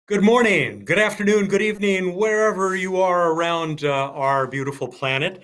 Good morning, good afternoon, good evening, wherever you are around our beautiful planet.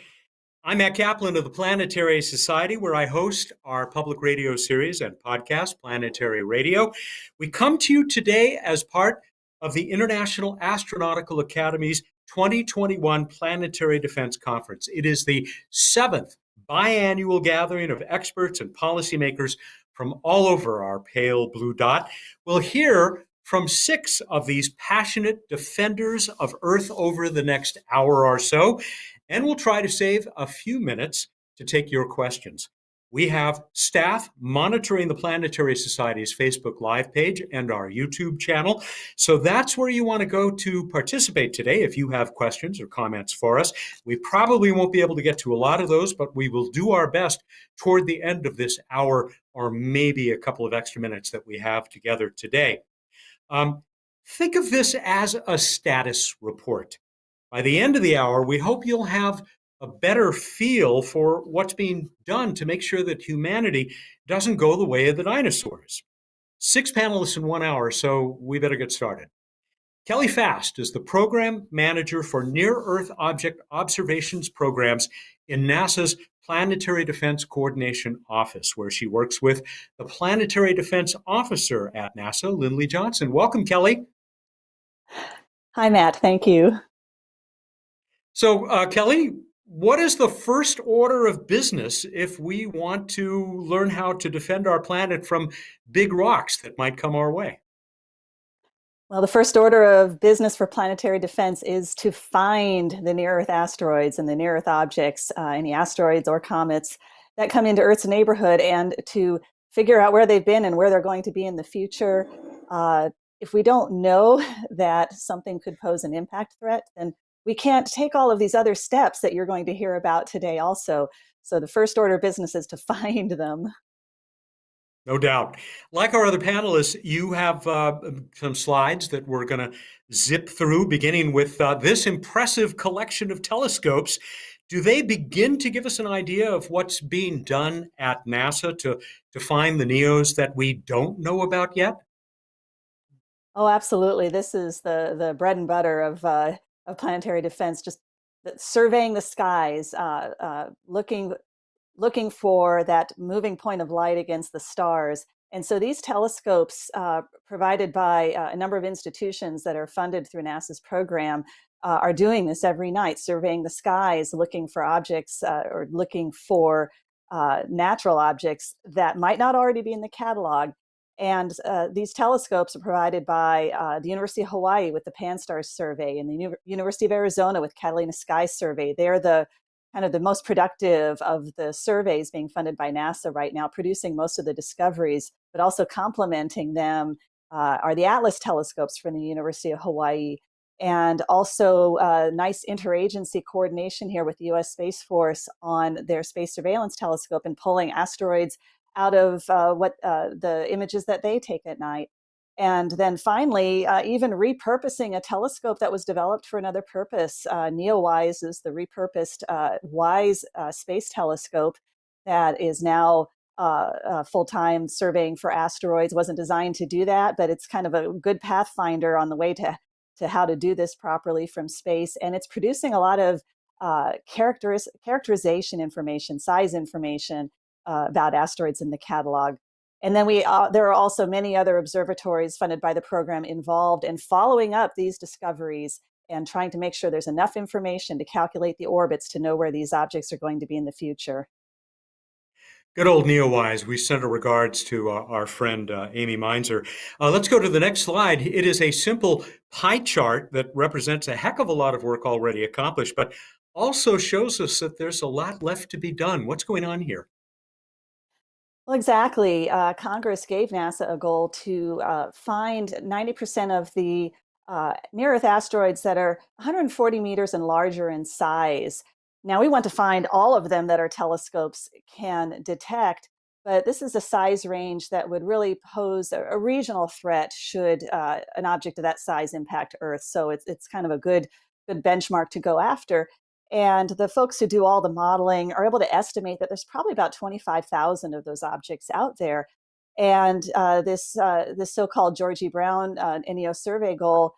I'm Matt Kaplan of the Planetary Society, where I host our public radio series and podcast, Planetary Radio. We come to you today as part of the International Astronautical Academy's 2021 Planetary Defense Conference. It is the seventh biannual gathering of experts and policymakers from all over our pale blue dot. We'll hear from six of these passionate defenders of Earth over the next hour or so, and we'll try to save a few minutes to take your questions. We have staff monitoring the Planetary Society's Facebook Live page and our YouTube channel. So that's where you want to go to participate today if you have questions or comments for us. We probably won't be able to get to a lot of those, but we will do our best toward the end of this hour or maybe a couple of extra minutes that we have together today. Think of this as a status report. By the end of the hour, we hope you'll have a better feel for what's being done to make sure that humanity doesn't go the way of the dinosaurs. Six panelists in 1 hour, so we better get started. Kelly Fast is the program manager for Near-Earth Object Observations programs in NASA's Planetary Defense Coordination Office, where she works with the Planetary Defense Officer at NASA, Lindley Johnson. Welcome, Kelly. Hi, Matt. Thank you. So, Kelly, what is the first order of business if we want to learn how to defend our planet from big rocks that might come our way? Well, the first order of business for planetary defense is to find the near-Earth asteroids and the near-Earth objects, any asteroids or comets that come into Earth's neighborhood, and to figure out where they've been and where they're going to be in the future. If we don't know that something could pose an impact threat, then we can't take all of these other steps that you're going to hear about today also. So the first order of business is to find them. No doubt. Like our other panelists, you have some slides that we're going to zip through, beginning with this impressive collection of telescopes. Do they begin to give us an idea of what's being done at NASA to find the NEOs that we don't know about yet? Oh, absolutely. This is the bread and butter of planetary defense. Just surveying the skies, looking for that moving point of light against the stars. And so these telescopes, provided by a number of institutions that are funded through NASA's program, are doing this every night, surveying the skies, looking for objects or looking for natural objects that might not already be in the catalog. And these telescopes are provided by the University of Hawaii with the Pan-STARRS survey and the University of Arizona with Catalina Sky survey. They're the kind of the most productive of the surveys being funded by NASA right now, producing most of the discoveries, but also complementing them are the Atlas telescopes from the University of Hawaii. And also nice interagency coordination here with the US Space Force on their space surveillance telescope and pulling asteroids out of the images that they take at night. And then finally, even repurposing a telescope that was developed for another purpose. NEOWISE is the repurposed WISE space telescope that is now full-time surveying for asteroids. Wasn't designed to do that, but it's kind of a good pathfinder on the way to how to do this properly from space. And it's producing a lot of characterization information, size information about asteroids in the catalog. And then there are also many other observatories funded by the program involved in following up these discoveries and trying to make sure there's enough information to calculate the orbits to know where these objects are going to be in the future. Good old NEOWISE. We send our regards to our friend Amy Meinzer. Let's go to the next slide. It is a simple pie chart that represents a heck of a lot of work already accomplished, but also shows us that there's a lot left to be done. What's going on here? Well, exactly. Congress gave NASA a goal to find 90% of the near-Earth asteroids that are 140 meters and larger in size. Now, we want to find all of them that our telescopes can detect, but this is a size range that would really pose a regional threat should an object of that size impact Earth. So it's kind of a good benchmark to go after. And the folks who do all the modeling are able to estimate that there's probably about 25,000 of those objects out there. And this so-called Georgie Brown NEO survey goal,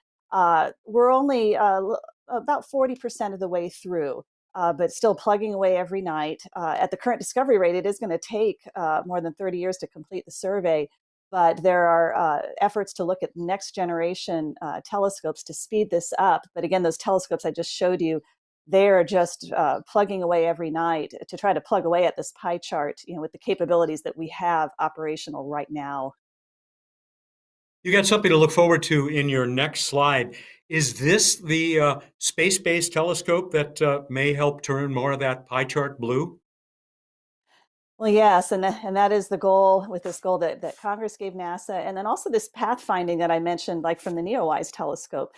we're only about 40% of the way through, but still plugging away every night. At the current discovery rate, it is going to take more than 30 years to complete the survey. But there are efforts to look at next generation telescopes to speed this up. But again, those telescopes I just showed you, they're just plugging away every night to try to plug away at this pie chart, with the capabilities that we have operational right now. You got something to look forward to in your next slide. Is this the space-based telescope that may help turn more of that pie chart blue? Well, yes, and that is the goal with this goal that Congress gave NASA, and then also this pathfinding that I mentioned, like from the NEOWISE telescope,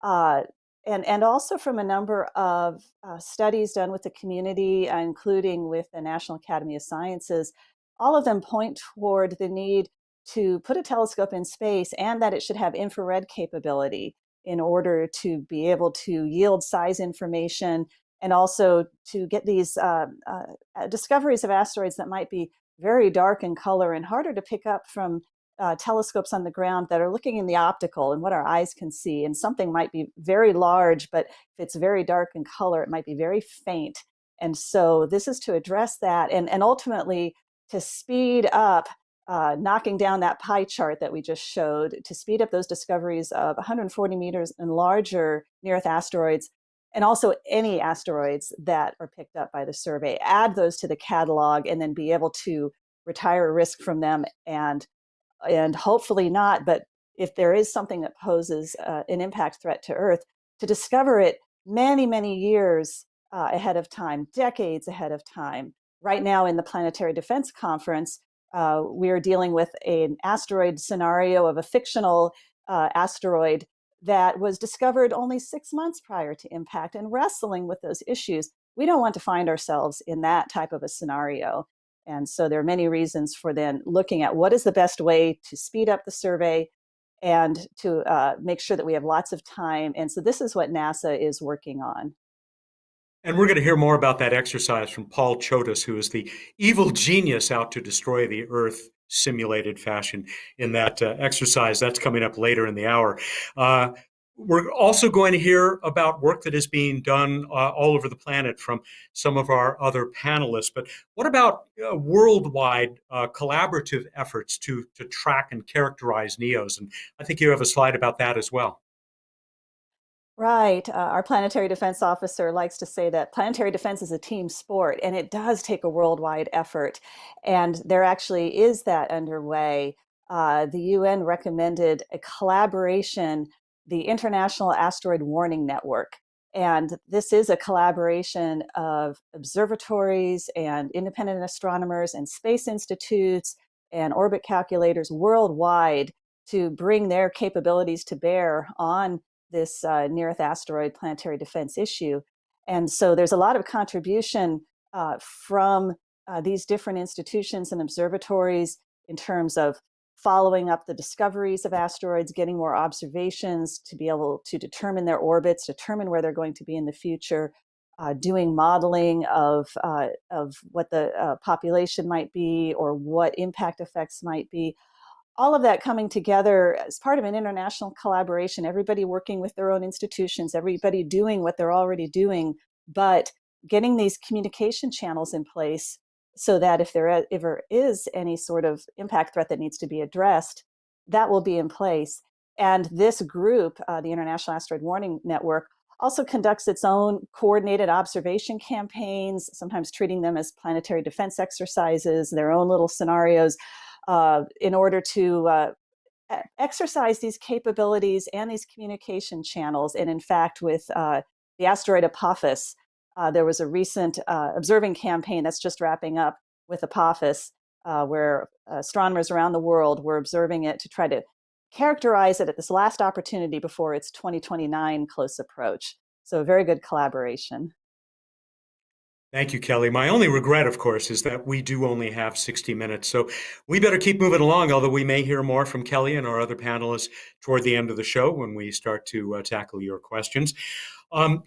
uh, and also from a number of studies done with the community, including with the National Academy of Sciences. All of them point toward the need to put a telescope in space, and that it should have infrared capability in order to be able to yield size information and also to get these discoveries of asteroids that might be very dark in color and harder to pick up from telescopes on the ground that are looking in the optical and what our eyes can see. And something might be very large, but if it's very dark in color, it might be very faint. And so this is to address that and ultimately to speed up knocking down that pie chart that we just showed, to speed up those discoveries of 140 meters and larger near-Earth asteroids, and also any asteroids that are picked up by the survey, add those to the catalog, and then be able to retire risk from them and hopefully not, but if there is something that poses an impact threat to Earth, to discover it many, many years ahead of time, decades ahead of time. Right now in the Planetary Defense Conference, we are dealing with an asteroid scenario of a fictional asteroid that was discovered only 6 months prior to impact, and wrestling with those issues. We don't want to find ourselves in that type of a scenario. And so there are many reasons for then looking at what is the best way to speed up the survey and to make sure that we have lots of time. And so this is what NASA is working on. And we're going to hear more about that exercise from Paul Chodas, who is the evil genius out to destroy the Earth simulated fashion in that exercise. That's coming up later in the hour. We're also going to hear about work that is being done all over the planet from some of our other panelists. But what about worldwide collaborative efforts to track and characterize NEOs? And I think you have a slide about that as well. Right. Our planetary defense officer likes to say that planetary defense is a team sport, and it does take a worldwide effort. And there actually is that underway. The UN recommended a collaboration, the International Asteroid Warning Network. And this is a collaboration of observatories and independent astronomers and space institutes and orbit calculators worldwide to bring their capabilities to bear on this near-Earth asteroid planetary defense issue. And so there's a lot of contribution from these different institutions and observatories in terms of following up the discoveries of asteroids, getting more observations to be able to determine their orbits, determine where they're going to be in the future, doing modeling of what the population might be or what impact effects might be. All of that coming together as part of an international collaboration, everybody working with their own institutions, everybody doing what they're already doing, but getting these communication channels in place so that if there ever is any sort of impact threat that needs to be addressed, that will be in place. And this group, the International Asteroid Warning Network, also conducts its own coordinated observation campaigns, sometimes treating them as planetary defense exercises, their own little scenarios, in order to exercise these capabilities and these communication channels. And in fact, with the asteroid Apophis, there was a recent observing campaign that's just wrapping up with Apophis, where astronomers around the world were observing it to try to characterize it at this last opportunity before its 2029 close approach. So a very good collaboration. Thank you, Kelly. My only regret, of course, is that we do only have 60 minutes. So we better keep moving along, although we may hear more from Kelly and our other panelists toward the end of the show when we start to tackle your questions.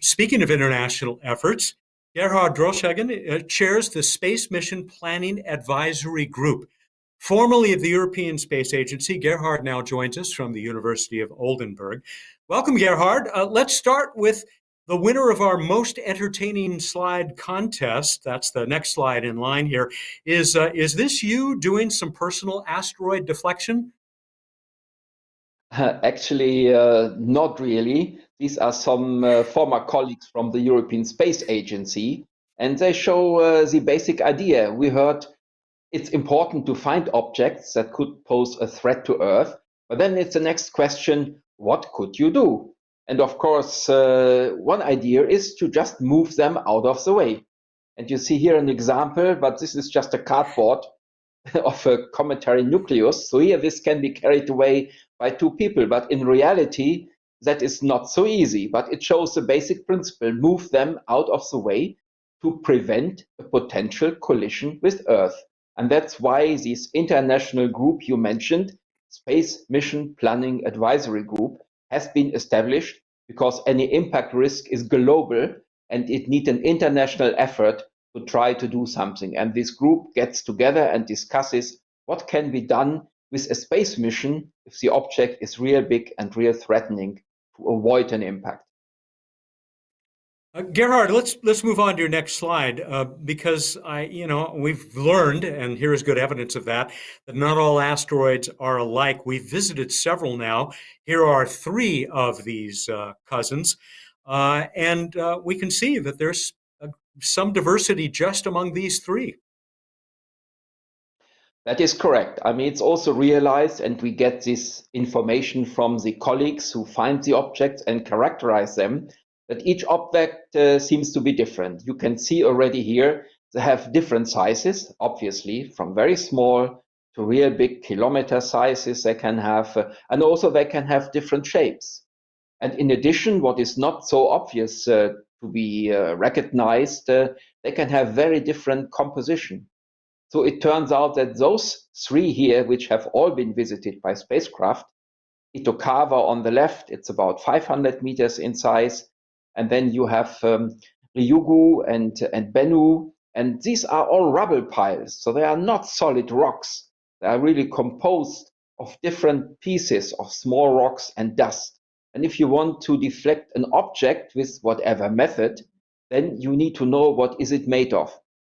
Speaking of international efforts, Gerhard Drolshagen chairs the Space Mission Planning Advisory Group formerly of the European Space Agency. Gerhard now joins us from the University of Oldenburg. Welcome, Gerhard. Let's start with the winner of our most entertaining slide contest. That's the next slide in line here. Is this you doing some personal asteroid deflection? Actually, not really. These are some former colleagues from the European Space Agency, and they show the basic idea. We heard it's important to find objects that could pose a threat to Earth, but then it's the next question, what could you do? And of course, one idea is to just move them out of the way. And you see here an example, but this is just a cardboard of a cometary nucleus. So here this can be carried away by two people, but in reality, that is not so easy. But it shows the basic principle, move them out of the way to prevent a potential collision with Earth. And that's why this international group you mentioned, Space Mission Planning Advisory Group, has been established because any impact risk is global and it needs an international effort to try to do something. And this group gets together and discusses what can be done with a space mission if the object is real big and real threatening to avoid an impact. Gerhard, let's move on to your next slide because we've learned, and here is good evidence of that not all asteroids are alike. We've visited several now. Here are three of these cousins, and we can see that there's some diversity just among these three. That is correct. I mean, it's also realized, and we get this information from the colleagues who find the objects and characterize them, that each object seems to be different. You can see already here, they have different sizes, obviously, from very small to real big kilometer sizes they can have, and also they can have different shapes. And in addition, what is not so obvious to be recognized, they can have very different composition. So it turns out that those three here, which have all been visited by spacecraft, Itokawa on the left, it's about 500 meters in size. And then you have Ryugu and Bennu, and these are all rubble piles. So they are not solid rocks. They are really composed of different pieces of small rocks and dust. And if you want to deflect an object with whatever method, then you need to know what is it made of.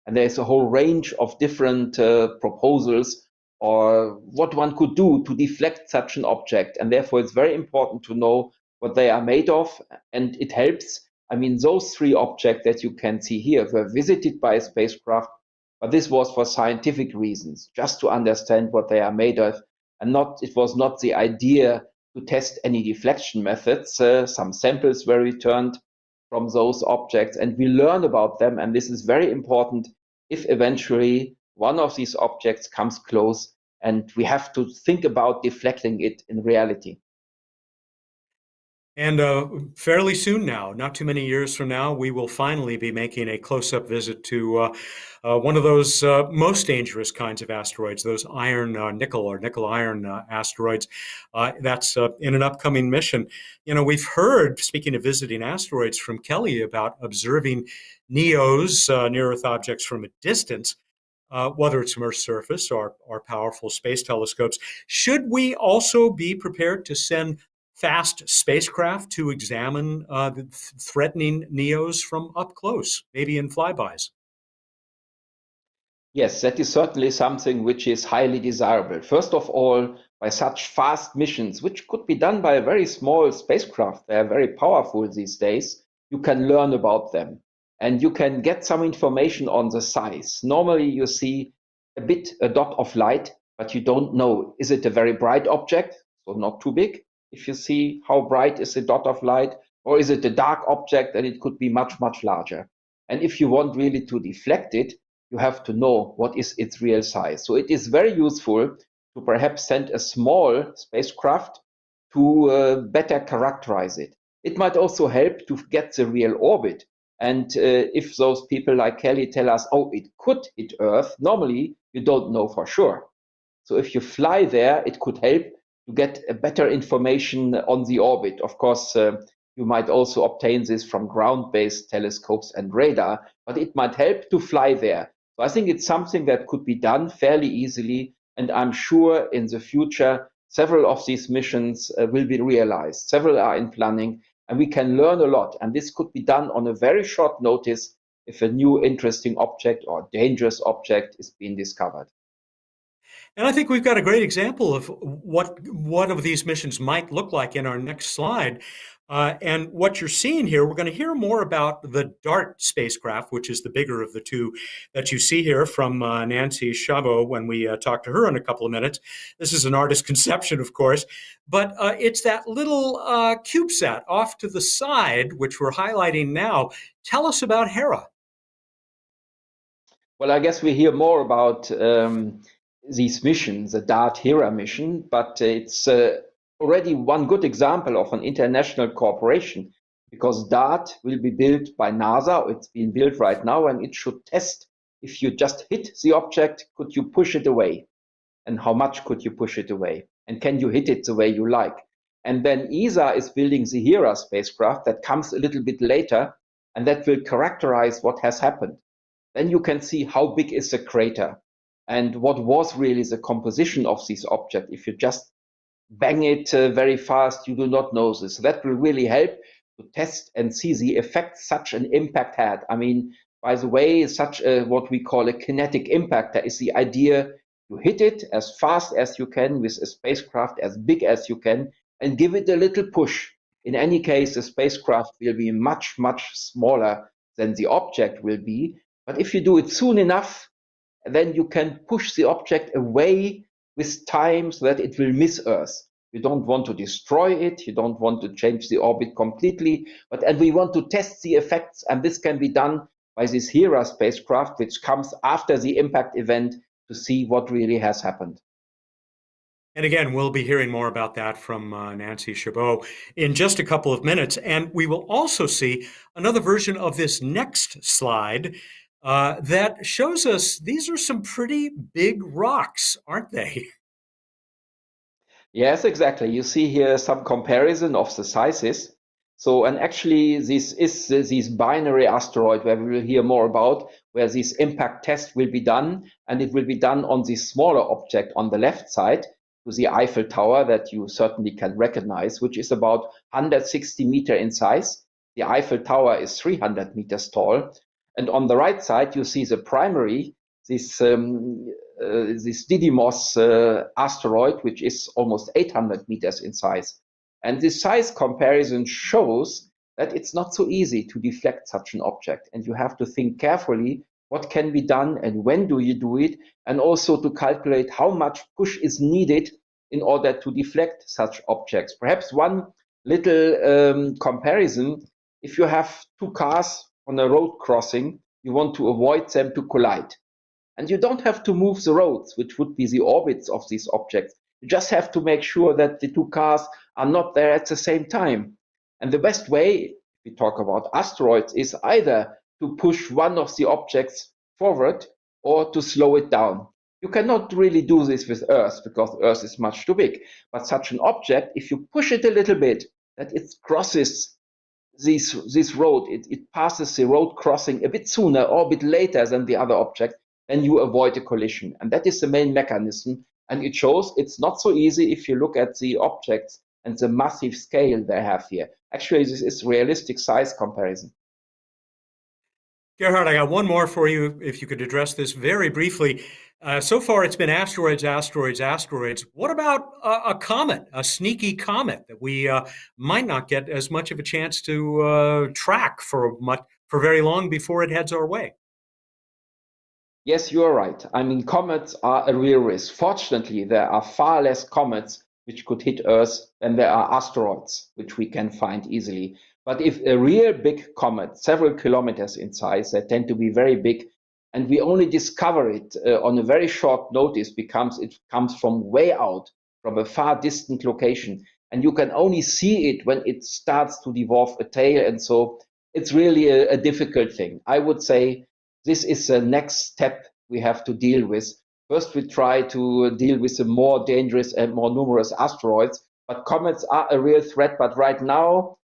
And there's a whole range of different proposals or what one could do to deflect such an object. And therefore, it's very important to know what they are made of, and it helps. I mean, those three objects that you can see here were visited by a spacecraft, but this was for scientific reasons, just to understand what they are made of, and it was not the idea to test any deflection methods. Some samples were returned from those objects, and we learn about them, and this is very important if eventually one of these objects comes close, and we have to think about deflecting it in reality. And fairly soon now, not too many years from now, we will finally be making a close-up visit to one of those most dangerous kinds of asteroids, those iron-nickel or nickel-iron asteroids. That's in an upcoming mission. You know, we've heard, speaking of visiting asteroids, from Kelly about observing NEOs, near-Earth objects, from a distance. Whether it's from Earth's surface or powerful space telescopes. Should we also be prepared to send fast spacecraft to examine the threatening NEOs from up close, maybe in flybys? Yes, that is certainly something which is highly desirable. First of all, by such fast missions, which could be done by a very small spacecraft, they are very powerful these days, you can learn about them. And you can get some information on the size. Normally you see a dot of light, but you don't know, is it a very bright object, so not too big, if you see how bright is the dot of light, or is it a dark object and it could be much, much larger. And if you want really to deflect it, you have to know what is its real size. So it is very useful to perhaps send a small spacecraft to better characterize it. It might also help to get the real orbit. And if those people like Kelly tell us, oh, it could hit Earth, normally you don't know for sure. So if you fly there, it could help to get a better information on the orbit. Of course, you might also obtain this from ground-based telescopes and radar, but it might help to fly there. So I think it's something that could be done fairly easily And I'm sure in the future, several of these missions will be realized. Several are in planning, and we can learn a lot. And this could be done on a very short notice if a new interesting object or dangerous object is being discovered. And I think we've got a great example of what one of these missions might look like in our next slide. And what you're seeing here, we're going to hear more about the DART spacecraft, which is the bigger of the two that you see here, from Nancy Chabot when we talk to her in a couple of minutes. This is an artist's conception, of course, but it's that little CubeSat off to the side, which we're highlighting now. Tell us about Hera. Well, I guess we hear more about these missions, the DART Hera mission, but it's already one good example of an international cooperation, because DART will be built by NASA. It's being built right now, and it should test if you just hit the object, could you push it away? And how much could you push it away? And can you hit it the way you like? And then ESA is building the Hera spacecraft that comes a little bit later, and that will characterize what has happened. Then you can see how big is the crater and what was really the composition of this object. If you just bang it very fast, you do not know this. So that will really help to test and see the effect such an impact had. I mean, by the way, such a, what we call a kinetic impact, that is the idea you hit it as fast as you can with a spacecraft as big as you can and give it a little push. In any case, the spacecraft will be much, much smaller than the object will be. But if you do it soon enough, then you can push the object away with time so that it will miss Earth. You don't want to destroy it. You don't want to change the orbit completely. And we want to test the effects. And this can be done by this Hera spacecraft, which comes after the impact event, to see what really has happened. And again, we'll be hearing more about that from Nancy Chabot in just a couple of minutes. And we will also see another version of this next slide that shows us these are some pretty big rocks, aren't they? Yes, exactly. You see here some comparison of the sizes. So, and actually this is this binary asteroid where we will hear more about, where this impact test will be done, and it will be done on this smaller object on the left side, to the Eiffel Tower that you certainly can recognize, which is about 160 meters in size. The Eiffel Tower is 300 meters tall. And on the right side, you see the primary, this Didymos asteroid, which is almost 800 meters in size. And this size comparison shows that it's not so easy to deflect such an object. And you have to think carefully what can be done and when do you do it, and also to calculate how much push is needed in order to deflect such objects. Perhaps one little comparison: if you have two cars on a road crossing, you want to avoid them to collide. And you don't have to move the roads, which would be the orbits of these objects. You just have to make sure that the two cars are not there at the same time. And the best way, if we talk about asteroids, is either to push one of the objects forward or to slow it down. You cannot really do this with Earth because Earth is much too big. But such an object, if you push it a little bit, that it crosses this road, it passes the road crossing a bit sooner or a bit later than the other object, then you avoid a collision. And that is the main mechanism. And it shows it's not so easy if you look at the objects and the massive scale they have here. Actually, this is realistic size comparison. Gerhard, I got one more for you, if you could address this very briefly. So far, it's been asteroids, asteroids, asteroids. What about a comet, a sneaky comet that we might not get as much of a chance to track for very long before it heads our way? Yes, you are right. I mean, comets are a real risk. Fortunately, there are far less comets which could hit Earth than there are asteroids, which we can find easily. But if a real big comet, several kilometers in size, they tend to be very big, and we only discover it on a very short notice because it comes from way out, from a far distant location, and you can only see it when it starts to devolve a tail, and so it's really a difficult thing. I would say this is the next step we have to deal with. First, we try to deal with the more dangerous and more numerous asteroids, but comets are a real threat. But right now,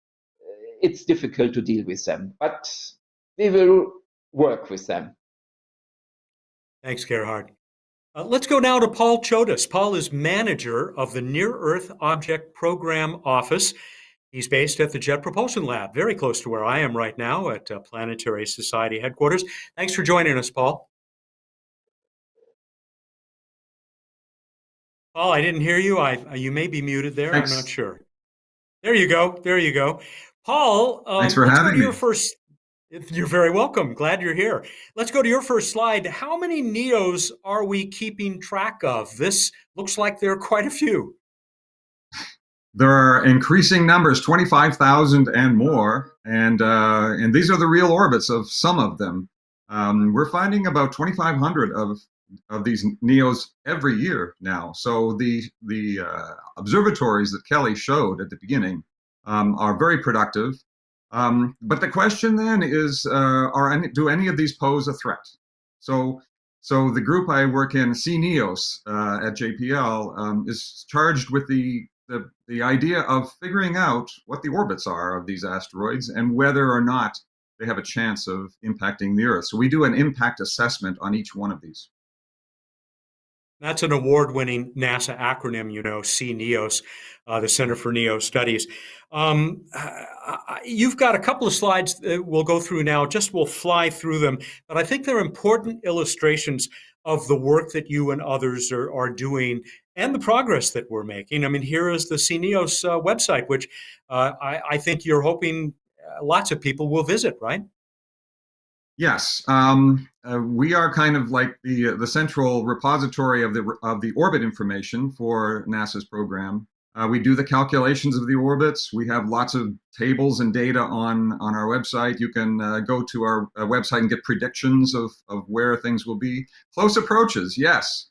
it's difficult to deal with them. But we will work with them. Thanks, Gerhard. Let's go now to Paul Chodas. Paul is manager of the Near Earth Object Program Office. He's based at the Jet Propulsion Lab, very close to where I am right now at Planetary Society headquarters. Thanks for joining us, Paul. Paul, I didn't hear you. You may be muted there. Thanks. I'm not sure. There you go. There you go. Paul, Thanks for let's go having to your me. first. You're very welcome. Glad you're here. Let's go to your first slide. How many NEOs are we keeping track of? This looks like there are quite a few. There are increasing numbers, 25,000 and more, and these are the real orbits of some of them. We're finding about 2,500 of these NEOs every year now. So the observatories that Kelly showed at the beginning are very productive. But the question then is, do any of these pose a threat? So the group I work in, CNEOS at JPL, is charged with the idea of figuring out what the orbits are of these asteroids and whether or not they have a chance of impacting the Earth. So we do an impact assessment on each one of these. That's an award-winning NASA acronym, CNEOS, the Center for Neo Studies. You've got a couple of slides that we'll go through now. We'll fly through them, but I think they're important illustrations of the work that you and others are doing and the progress that we're making. I mean, here is the CNEOS website, which I think you're hoping lots of people will visit, right? Yes, we are kind of like the central repository of the orbit information for NASA's program. We do the calculations of the orbits. We have lots of tables and data on our website. You can go to our website and get predictions of where things will be. Close approaches, yes.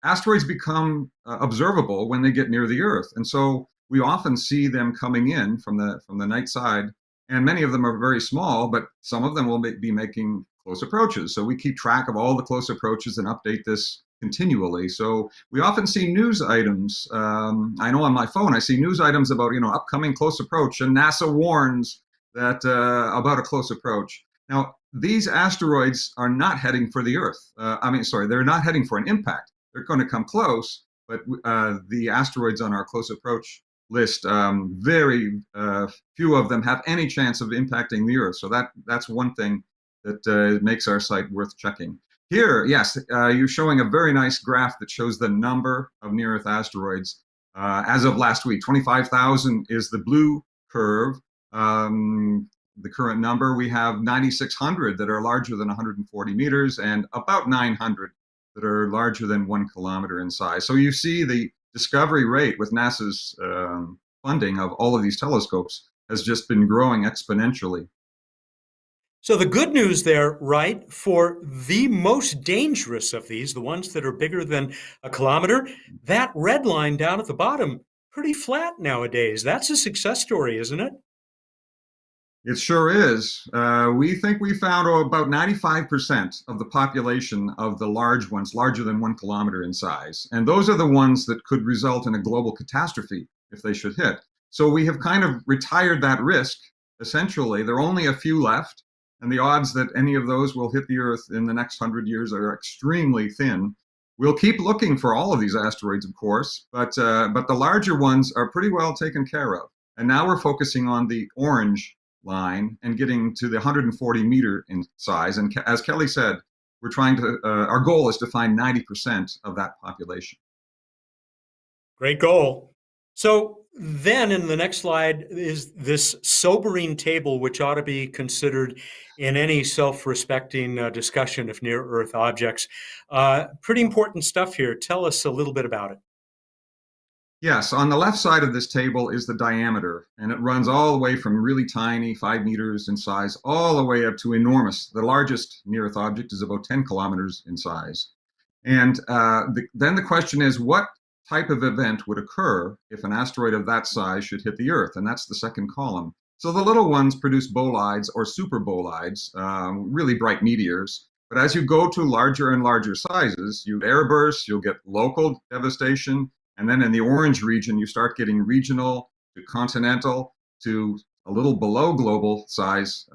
Asteroids become observable when they get near the Earth, and so we often see them coming in from the night side. And many of them are very small, but some of them will be making close approaches. So we keep track of all the close approaches and update this continually. So we often see news items. I know on my phone, I see news items about, upcoming close approach, and NASA warns that about a close approach. Now, these asteroids are not heading for the Earth. They're not heading for an impact. They're going to come close, but the asteroids on our close approach list, very few of them have any chance of impacting the Earth. So that's one thing that makes our site worth checking. Here, yes, you're showing a very nice graph that shows the number of near-Earth asteroids. As of last week, 25,000 is the blue curve. The current number, we have 9,600 that are larger than 140 meters and about 900 that are larger than 1 kilometer in size. So you see the discovery rate with NASA's funding of all of these telescopes has just been growing exponentially. So the good news there, right, for the most dangerous of these, the ones that are bigger than a kilometer, that red line down at the bottom, pretty flat nowadays. That's a success story, isn't it? It sure is. We think we found about 95% of the population of the large ones, larger than 1 kilometer in size. And those are the ones that could result in a global catastrophe if they should hit. So we have kind of retired that risk, essentially. There are only a few left, and the odds that any of those will hit the Earth in the next 100 years are extremely thin. We'll keep looking for all of these asteroids, of course, but the larger ones are pretty well taken care of. And now we're focusing on the orange line and getting to the 140 meter in size. And as Kelly said, we're trying to, our goal is to find 90% of that population. Great goal. So then in the next slide is this sobering table, which ought to be considered in any self-respecting discussion of near-Earth objects. Pretty important stuff here. Tell us a little bit about it. Yes, on the left side of this table is the diameter, and it runs all the way from really tiny, 5 meters in size, all the way up to enormous. The largest near-Earth object is about 10 kilometers in size. And then the question is, what type of event would occur if an asteroid of that size should hit the Earth? And that's the second column. So the little ones produce bolides or super bolides, really bright meteors. But as you go to larger and larger sizes, you airbursts, you'll get local devastation. And then in the orange region, you start getting regional to continental to a little below global size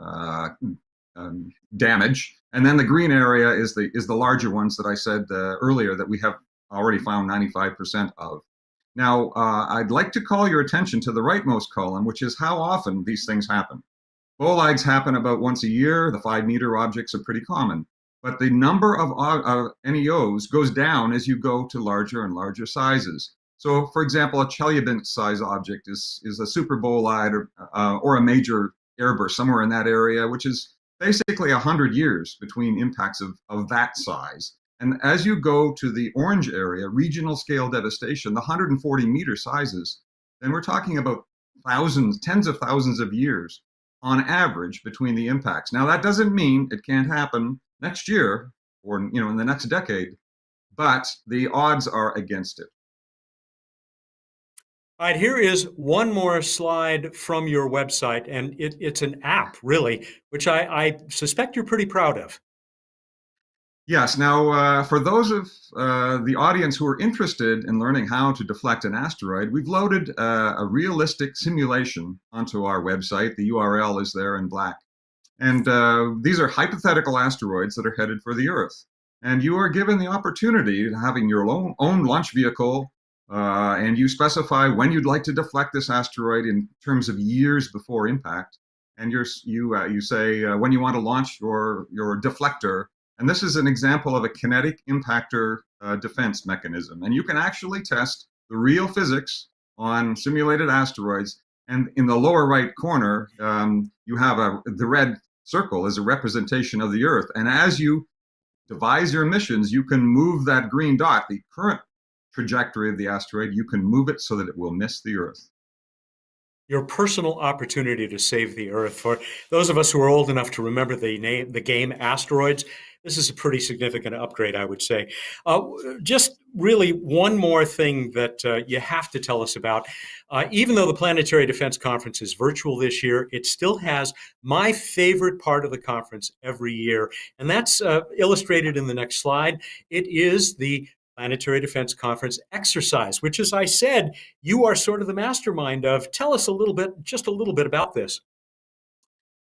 damage. And then the green area is the larger ones that I said earlier that we have already found 95% of. Now, I'd like to call your attention to the rightmost column, which is how often these things happen. Bolides happen about once a year. The 5-meter objects are pretty common. But the number of NEOs goes down as you go to larger and larger sizes. So, for example, a Chelyabinsk-size object is a super bolide or a major airburst somewhere in that area, which is basically 100 years between impacts of that size. And as you go to the orange area, regional scale devastation, the 140-meter sizes, then we're talking about thousands, tens of thousands of years on average between the impacts. Now, that doesn't mean it can't happen next year or in the next decade, but the odds are against it. All right, here is one more slide from your website, and it's an app, really, which I suspect you're pretty proud of. Yes. Now, for those of the audience who are interested in learning how to deflect an asteroid, we've loaded a realistic simulation onto our website. The URL is there in black. And these are hypothetical asteroids that are headed for the Earth. And you are given the opportunity to having your own launch vehicle, and you specify when you'd like to deflect this asteroid in terms of years before impact. And you say when you want to launch your deflector. And this is an example of a kinetic impactor defense mechanism. And you can actually test the real physics on simulated asteroids. And in the lower right corner, you have the red circle is a representation of the Earth. And as you devise your missions, you can move that green dot, the current trajectory of the asteroid, you can move it so that it will miss the Earth. Your personal opportunity to save the Earth. For those of us who are old enough to remember the game Asteroids, this is a pretty significant upgrade, I would say. Just really one more thing that you have to tell us about. Even though the Planetary Defense Conference is virtual this year, it still has my favorite part of the conference every year, and that's illustrated in the next slide. It is the Planetary Defense Conference exercise, which, as I said, you are sort of the mastermind of. Tell us just a little bit about this.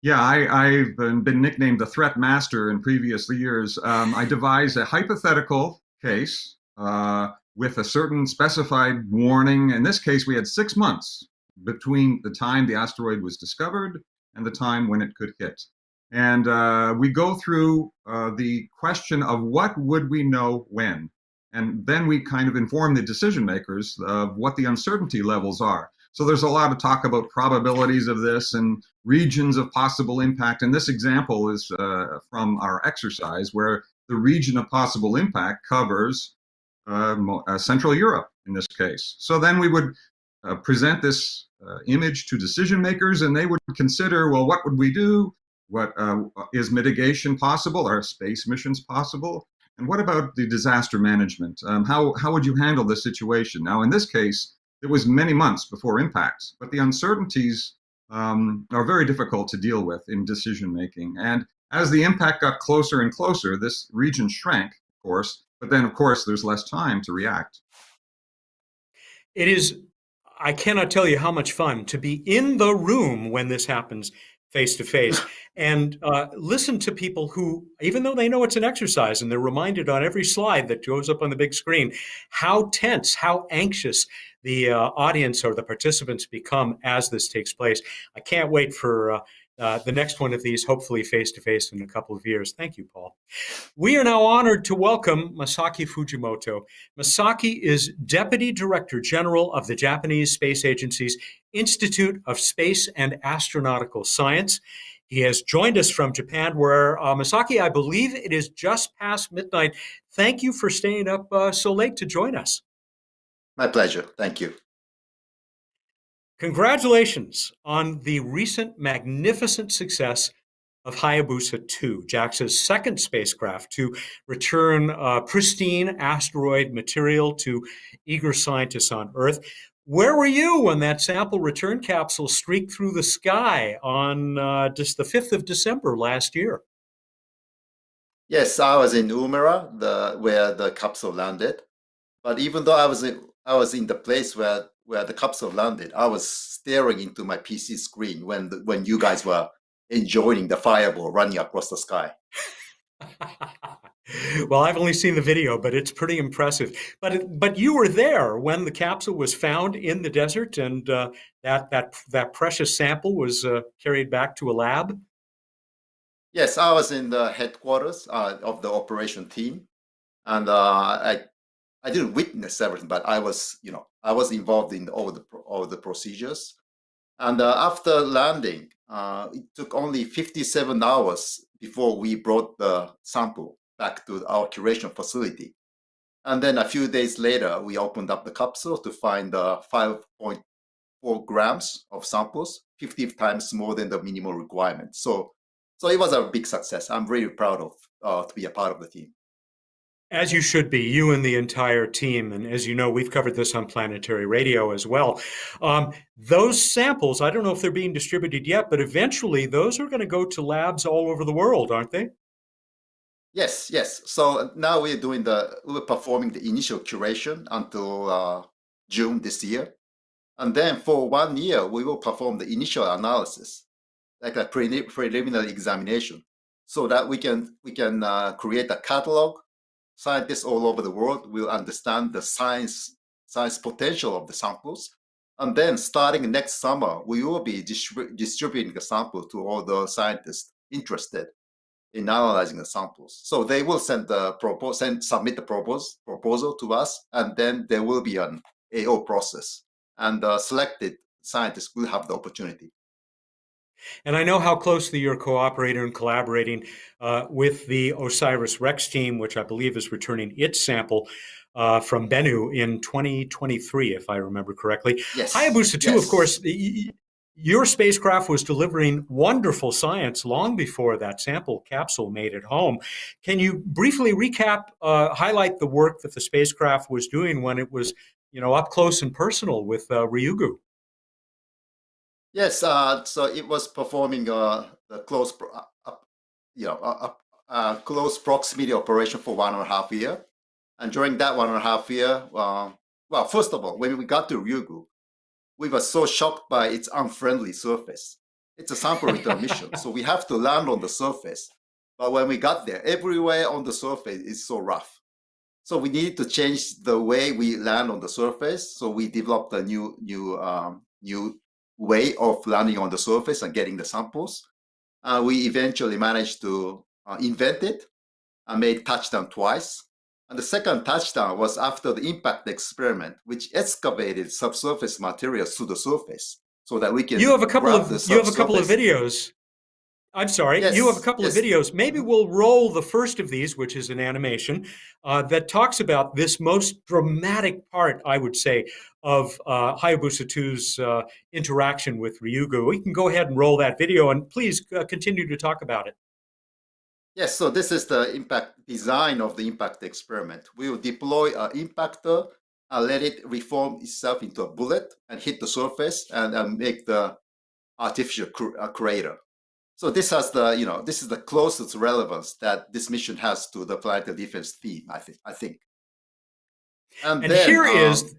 Yeah, I've been nicknamed the threat master in previous years. I devised a hypothetical case with a certain specified warning. In this case, we had 6 months between the time the asteroid was discovered and the time when it could hit. And we go through the question of what would we know when? And then we kind of inform the decision makers of what the uncertainty levels are. So there's a lot of talk about probabilities of this and regions of possible impact. And this example is from our exercise where the region of possible impact covers Central Europe in this case. So then we would present this image to decision makers, and they would consider, well, what would we do? What is mitigation possible? Are space missions possible? And what about the disaster management? How would you handle this situation? Now, in this case, it was many months before impacts, but the uncertainties are very difficult to deal with in decision making. And as the impact got closer and closer, this region shrank, of course, but then, of course, there's less time to react. It is, I cannot tell you how much fun to be in the room when this happens face to face and listen to people who, even though they know it's an exercise and they're reminded on every slide that goes up on the big screen, how tense, how anxious the audience or the participants become as this takes place. I can't wait for the next one of these, hopefully face to face in a couple of years. Thank you, Paul. We are now honored to welcome Masaki Fujimoto. Masaki is Deputy Director General of the Japanese Space Agency's Institute of Space and Astronautical Science. He has joined us from Japan, where, Masaki, I believe it is just past midnight. Thank you for staying up so late to join us. My pleasure. Thank you. Congratulations on the recent magnificent success of Hayabusa 2, JAXA's second spacecraft to return pristine asteroid material to eager scientists on Earth. Where were you when that sample return capsule streaked through the sky on just the 5th of December last year? Yes, I was in Umera, where the capsule landed. But even though I was in the place where the capsule landed, I was staring into my PC screen when you guys were enjoying the fireball running across the sky. Well, I've only seen the video, but it's pretty impressive. But you were there when the capsule was found in the desert, and that precious sample was carried back to a lab. Yes, I was in the headquarters of the operation team, and I didn't witness everything, but I was involved in all the procedures. And after landing, it took only 57 hours before we brought the sample back to our curation facility. And then a few days later, we opened up the capsule to find 5.4 grams of samples, 50 times more than the minimum requirement. So it was a big success. I'm really proud of to be a part of the team. As you should be, you and the entire team. And as you know, we've covered this on Planetary Radio as well. Those samples, I don't know if they're being distributed yet, but eventually those are going to go to labs all over the world, aren't they? Yes. So now we're performing the initial curation until June this year. And then for 1 year, we will perform the initial analysis, like a preliminary examination, so that we can create a catalog. Scientists all over the world will understand the science potential of the samples. And then starting next summer, we will be distributing the sample to all the scientists interested in analyzing the samples. So they will submit the proposal to us, and then there will be an AO process. And selected scientists will have the opportunity. And I know how closely you're cooperating and collaborating with the OSIRIS-REx team, which I believe is returning its sample from Bennu in 2023, if I remember correctly. Yes. Hayabusa 2, of course, your spacecraft was delivering wonderful science long before that sample capsule made it home. Can you briefly highlight the work that the spacecraft was doing when it was, up close and personal with Ryugu? Yes, so it was performing the close proximity operation for 1.5 years. And during that 1.5 years, well, first of all, when we got to Ryugu, we were so shocked by its unfriendly surface. It's a sample return mission, so we have to land on the surface. But when we got there, everywhere on the surface is so rough. So we needed to change the way we land on the surface. So we developed a new way of landing on the surface and getting the samples. We eventually managed to invent it and made touchdown twice. And the second touchdown was after the impact experiment, which excavated subsurface materials to the surface so that we can. You have a couple of videos. I'm sorry. Yes, you have a couple of videos. Maybe we'll roll the first of these, which is an animation that talks about this most dramatic part, I would say, of Hayabusa 2's interaction with Ryugu. We can go ahead and roll that video, and please continue to talk about it. Yes, so this is the impact design of the impact experiment. We will deploy an impactor and let it reform itself into a bullet and hit the surface and make the artificial crater. So this has this is the closest relevance that this mission has to the planetary defense theme, I think. And then, here is,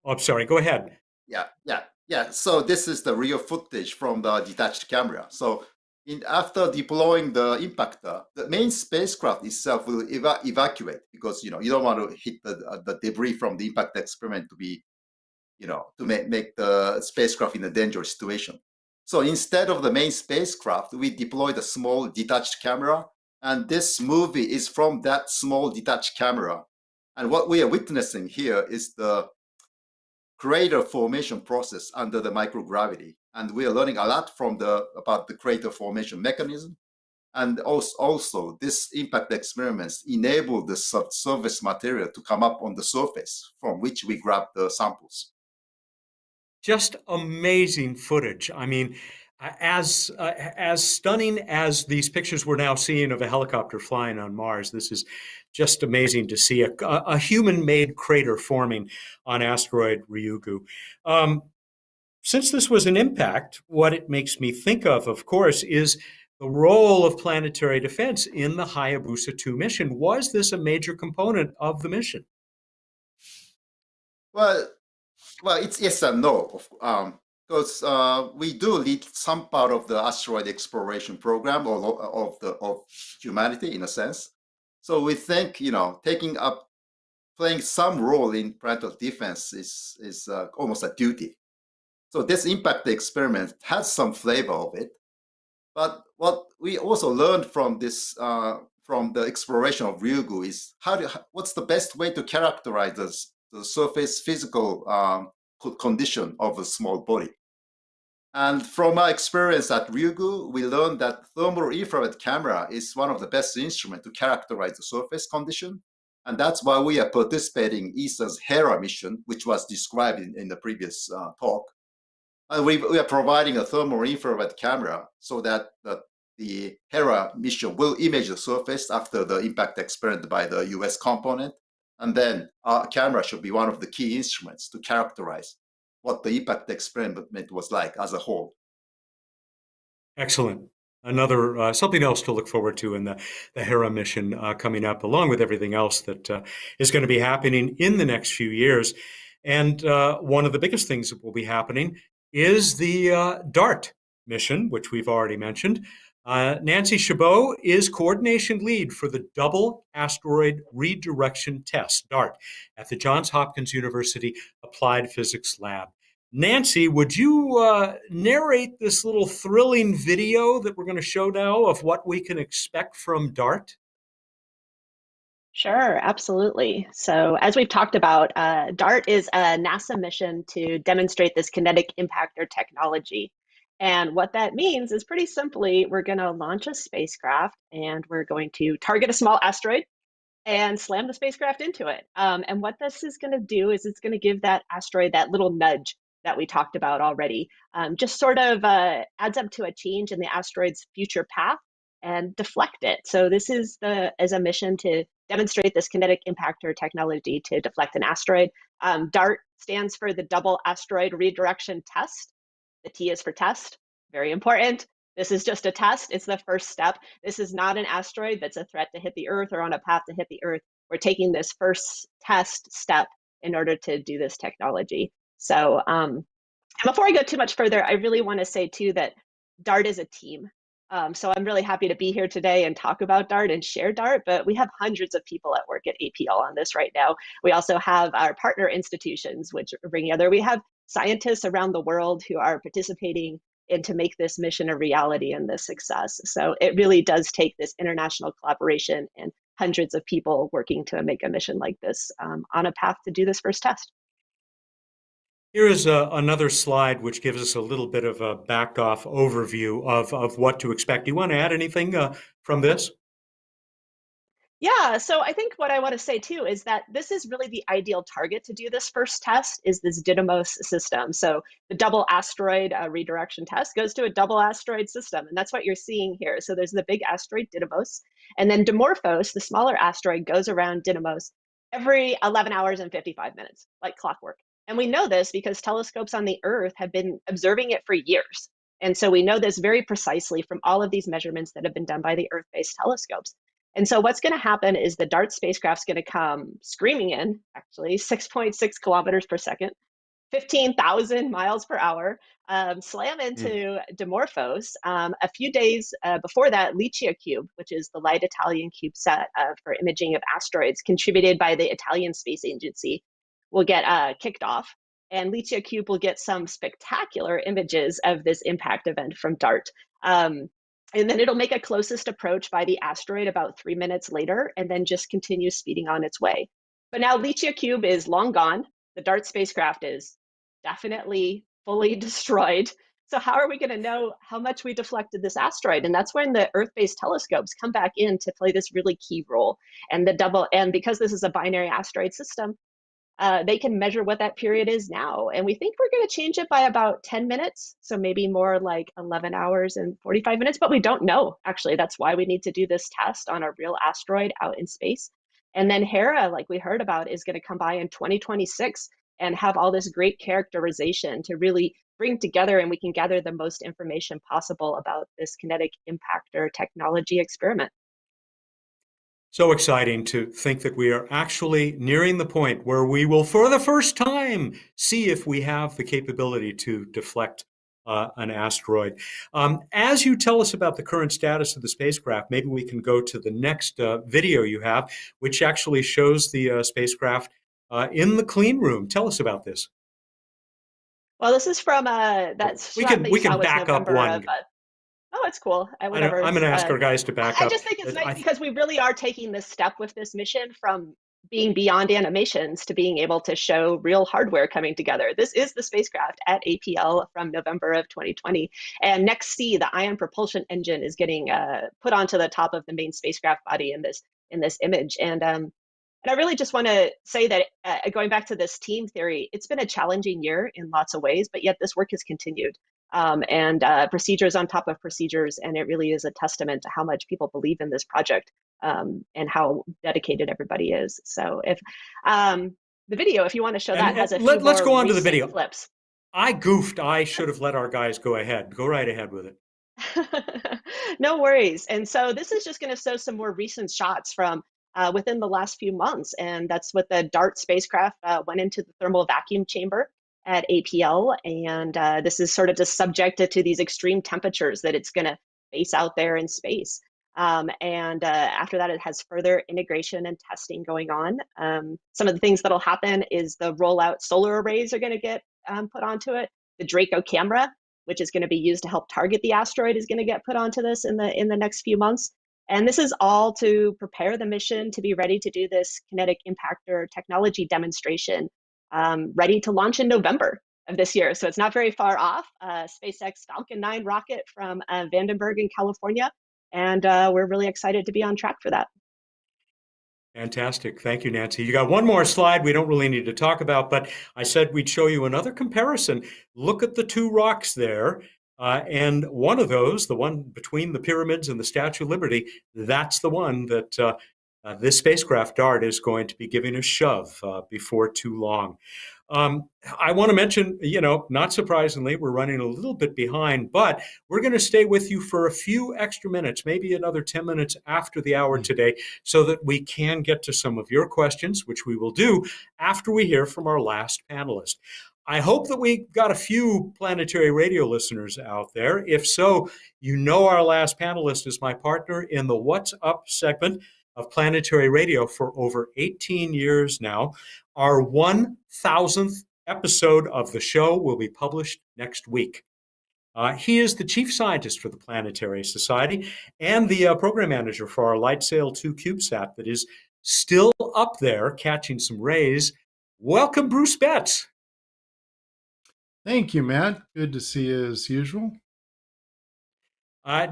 I'm sorry, go ahead. Yeah. So this is the real footage from the detached camera. So after deploying the impactor, the main spacecraft itself will evacuate because you don't want to hit the debris from the impact experiment to be, to make the spacecraft in a dangerous situation. So instead of the main spacecraft, we deployed a small detached camera, and this movie is from that small detached camera. And what we are witnessing here is the crater formation process under the microgravity. And we are learning a lot about the crater formation mechanism. And also this impact experiments enable the subsurface material to come up on the surface from which we grab the samples. Just amazing footage. I mean, as stunning as these pictures we're now seeing of a helicopter flying on Mars, this is just amazing to see a human-made crater forming on asteroid Ryugu. Since this was an impact, what it makes me think of course, is the role of planetary defense in the Hayabusa 2 mission. Was this a major component of the mission? Well, it's yes and no. because we do lead some part of the asteroid exploration program of humanity in a sense. So we think, playing some role in planetary defense is almost a duty. So this impact experiment has some flavor of it. But what we also learned from this, from the exploration of Ryugu, is what's the best way to characterize the surface physical condition of a small body. And from our experience at Ryugu, we learned that thermal infrared camera is one of the best instruments to characterize the surface condition. And that's why we are participating in ESA's HERA mission, which was described in the previous talk. And we are providing a thermal infrared camera so that the HERA mission will image the surface after the impact experiment by the US component. And then our camera should be one of the key instruments to characterize what the impact experiment was like as a whole. Excellent. Another something else to look forward to in the HERA mission coming up, along with everything else that is going to be happening in the next few years. And one of the biggest things that will be happening is the DART mission, which we've already mentioned. Nancy Chabot is coordination lead for the Double Asteroid Redirection Test, DART, at the Johns Hopkins University Applied Physics Lab. Nancy, would you narrate this little thrilling video that we're going to show now of what we can expect from DART? Sure, absolutely. So as we've talked about, DART is a NASA mission to demonstrate this kinetic impactor technology. And what that means is pretty simply, we're going to launch a spacecraft and we're going to target a small asteroid and slam the spacecraft into it. And what this is going to do is it's going to give that asteroid that little nudge that we talked about already. Just sort of adds up to a change in the asteroid's future path and deflect it. So this is as a mission to demonstrate this kinetic impactor technology to deflect an asteroid. DART stands for the Double Asteroid Redirection Test. The T is for test, very important. This is just a test. It's the first step. This is not an asteroid that's a threat to hit the Earth or on a path to hit the Earth. We're taking this first test step in order to do this technology. So before I go too much further, I really want to say too that DART is a team. So I'm really happy to be here today and talk about DART and share DART, but we have hundreds of people at work at APL on this right now. We also have our partner institutions, which are bringing together. We have scientists around the world who are participating in to make this mission a reality and this success. So it really does take this international collaboration and hundreds of people working to make a mission like this on a path to do this first test. Here is another slide which gives us a little bit of a backed-off overview of what to expect. Do you want to add anything from this? Yeah, so I think what I want to say too is that this is really the ideal target to do this first test is this Didymos system. So the double asteroid redirection test goes to a double asteroid system, and that's what you're seeing here. So there's the big asteroid Didymos, and then Dimorphos, the smaller asteroid, goes around Didymos every 11 hours and 55 minutes, like clockwork. And we know this because telescopes on the Earth have been observing it for years. And so we know this very precisely from all of these measurements that have been done by the Earth-based telescopes. And so what's going to happen is the DART spacecraft's going to come screaming in, actually, 6.6 kilometers per second, 15,000 miles per hour, slam into Dimorphos. A few days before that, Licia Cube, which is the light Italian CubeSat for imaging of asteroids, contributed by the Italian Space Agency, will get kicked off. And Licia Cube will get some spectacular images of this impact event from DART. And then it'll make a closest approach by the asteroid about 3 minutes later, and then just continue speeding on its way. But now Licia Cube is long gone. The DART spacecraft is definitely fully destroyed. So how are we going to know how much we deflected this asteroid? And that's when the Earth-based telescopes come back in to play this really key role. And because this is a binary asteroid system, they can measure what that period is now. And we think we're going to change it by about 10 minutes. So maybe more like 11 hours and 45 minutes, but we don't know, actually. That's why we need to do this test on a real asteroid out in space. And then HERA, like we heard about, is going to come by in 2026 and have all this great characterization to really bring together, and we can gather the most information possible about this kinetic impactor technology experiment. So exciting to think that we are actually nearing the point where we will, for the first time, see if we have the capability to deflect an asteroid. As you tell us about the current status of the spacecraft, maybe we can go to the next video you have, which actually shows the spacecraft in the clean room. Tell us about this. Well, this is from that We shot can that you we saw can was back up November of. one. Oh, it's cool. Whatever. I'm going It's to ask our guys to back I up. just think it's nice I, because we really are taking this step with this mission from being beyond animations to being able to show real hardware coming together. This is the spacecraft at APL from November of 2020. And next C, the ion propulsion engine, is getting put onto the top of the main spacecraft body in this image. And I really just want to say that going back to this team theory, it's been a challenging year in lots of ways, but yet this work has continued. And procedures on top of procedures. And it really is a testament to how much people believe in this project and how dedicated everybody is. So if the video, if you want to show that, has a few let's more go on to the recent video. clips. I goofed. I should have let our guys go ahead. Go right ahead with it. No worries. And so this is just going to show some more recent shots from within the last few months. And that's what the DART spacecraft went into the thermal vacuum chamber at APL. And this is sort of just subjected to these extreme temperatures that it's going to face out there in space. And after that, it has further integration and testing going on. Some of the things that'll happen is the rollout solar arrays are going to get put onto it. The Draco camera, which is going to be used to help target the asteroid, is going to get put onto this in the next few months. And this is all to prepare the mission to be ready to do this kinetic impactor technology demonstration, ready to launch in November of this year. So it's not very far off. SpaceX Falcon 9 rocket from Vandenberg in California. And we're really excited to be on track for that. Fantastic. Thank you, Nancy. You got one more slide we don't really need to talk about, but I said we'd show you another comparison. Look at the two rocks there. And one of those, the one between the pyramids and the Statue of Liberty, that's the one that this spacecraft, DART, is going to be giving a shove before too long. I want to mention, not surprisingly, we're running a little bit behind, but we're going to stay with you for a few extra minutes, maybe another 10 minutes after the hour today, so that we can get to some of your questions, which we will do after we hear from our last panelist. I hope that we got a few Planetary Radio listeners out there. If so, our last panelist is my partner in the What's Up segment of Planetary Radio for over 18 years now. Our 1,000th episode of the show will be published next week. He is the chief scientist for the Planetary Society and the program manager for our LightSail 2 CubeSat that is still up there catching some rays. Welcome, Bruce Betts. Thank you, Matt. Good to see you as usual.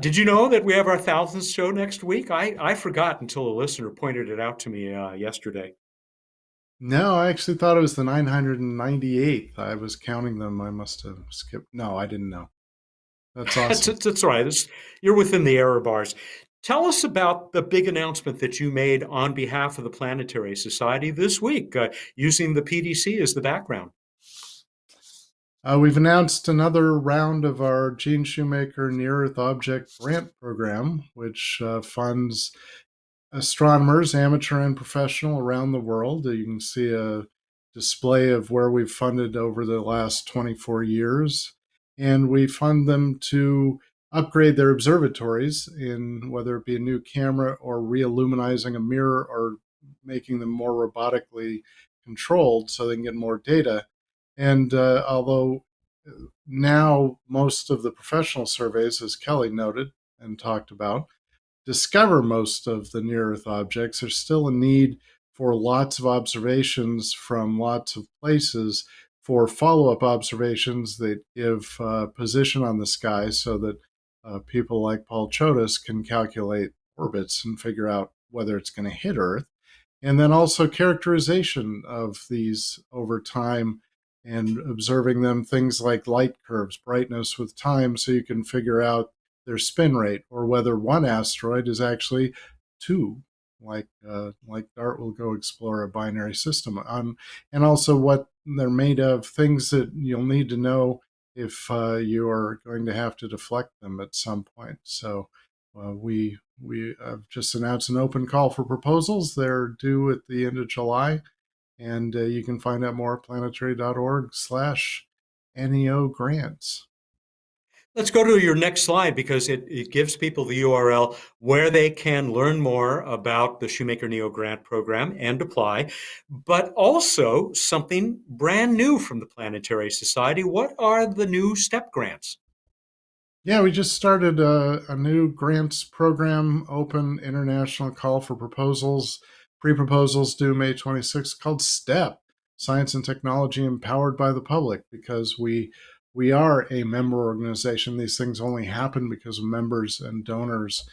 Did you know that we have our 1,000th show next week? I forgot until a listener pointed it out to me yesterday. No, I actually thought it was the 998th. I was counting them. I must have skipped. No, I didn't know. That's awesome. That's right. You're within the error bars. Tell us about the big announcement that you made on behalf of the Planetary Society this week, using the PDC as the background. We've announced another round of our Gene Shoemaker Near-Earth Object Grant Program, which funds astronomers, amateur and professional, around the world. You can see a display of where we've funded over the last 24 years. And we fund them to upgrade their observatories, in whether it be a new camera or re-illuminizing a mirror or making them more robotically controlled so they can get more data. And although now most of the professional surveys, as Kelly noted and talked about, discover most of the near-Earth objects, there's still a need for lots of observations from lots of places for follow-up observations that give position on the sky so that people like Paul Chodas can calculate orbits and figure out whether it's going to hit Earth. And then also characterization of these over time and observing them, things like light curves, brightness with time, so you can figure out their spin rate, or whether one asteroid is actually two, like DART will go explore a binary system, and also what they're made of, things that you'll need to know if you are going to have to deflect them at some point. So We have just announced an open call for proposals. They're due at the end of July, and you can find out more at planetary.org/NEO grants. Let's go to your next slide because it gives people the URL where they can learn more about the Shoemaker Neo Grant Program and apply, but also something brand new from the Planetary Society. What are the new STEP grants? Yeah, we just started a new grants program, open international call for proposals. Pre-proposals due May 26th, called STEP, Science and Technology Empowered by the Public, because we are a member organization. These things only happen because of members and donors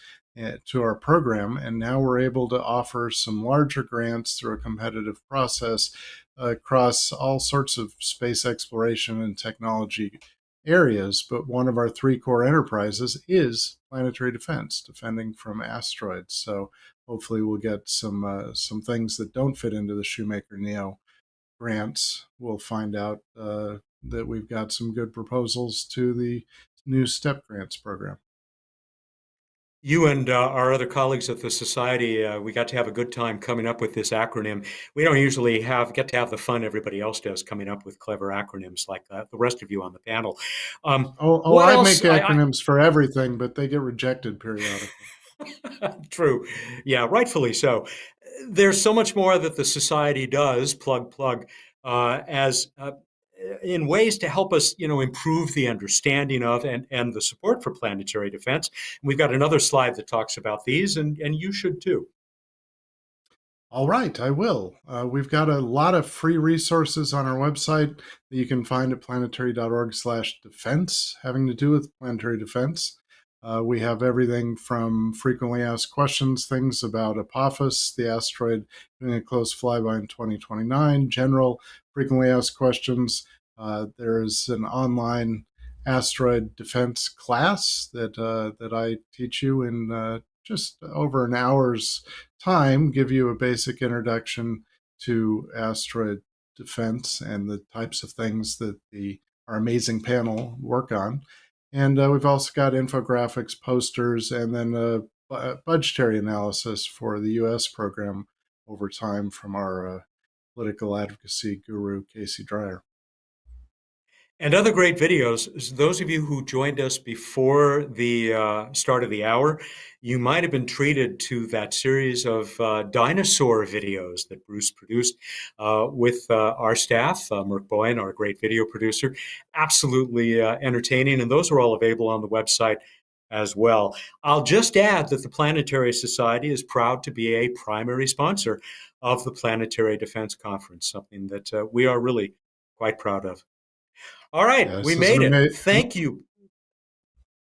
to our program, and now we're able to offer some larger grants through a competitive process across all sorts of space exploration and technology areas, but one of our three core enterprises is planetary defense, defending from asteroids. So hopefully we'll get some things that don't fit into the Shoemaker Neo grants. We'll find out that we've got some good proposals to the new STEP grants program. You and our other colleagues at the Society, we got to have a good time coming up with this acronym. We don't usually get to have the fun everybody else does coming up with clever acronyms like the rest of you on the panel. What I else? make acronyms for everything, but they get rejected periodically. True. Yeah, rightfully so. There's so much more that the Society does, plug, as in ways to help us, improve the understanding of and the support for planetary defense. We've got another slide that talks about these, and you should too. All right, I will. We've got a lot of free resources on our website that you can find at planetary.org/defense, having to do with planetary defense. We have everything from frequently asked questions, things about Apophis, the asteroid doing a close flyby in 2029, general frequently asked questions. There is an online asteroid defense class that I teach you in just over an hour's time, give you a basic introduction to asteroid defense and the types of things that our amazing panel work on. And we've also got infographics, posters, and then a budgetary analysis for the U.S. program over time from our political advocacy guru, Casey Dreyer. And other great videos. Those of you who joined us before the start of the hour, you might have been treated to that series of dinosaur videos that Bruce produced with our staff, Merk Boyan, our great video producer. Absolutely entertaining, and those are all available on the website as well. I'll just add that the Planetary Society is proud to be a primary sponsor of the Planetary Defense Conference, something that we are really quite proud of. All right, Yeah, we made it. Thank you.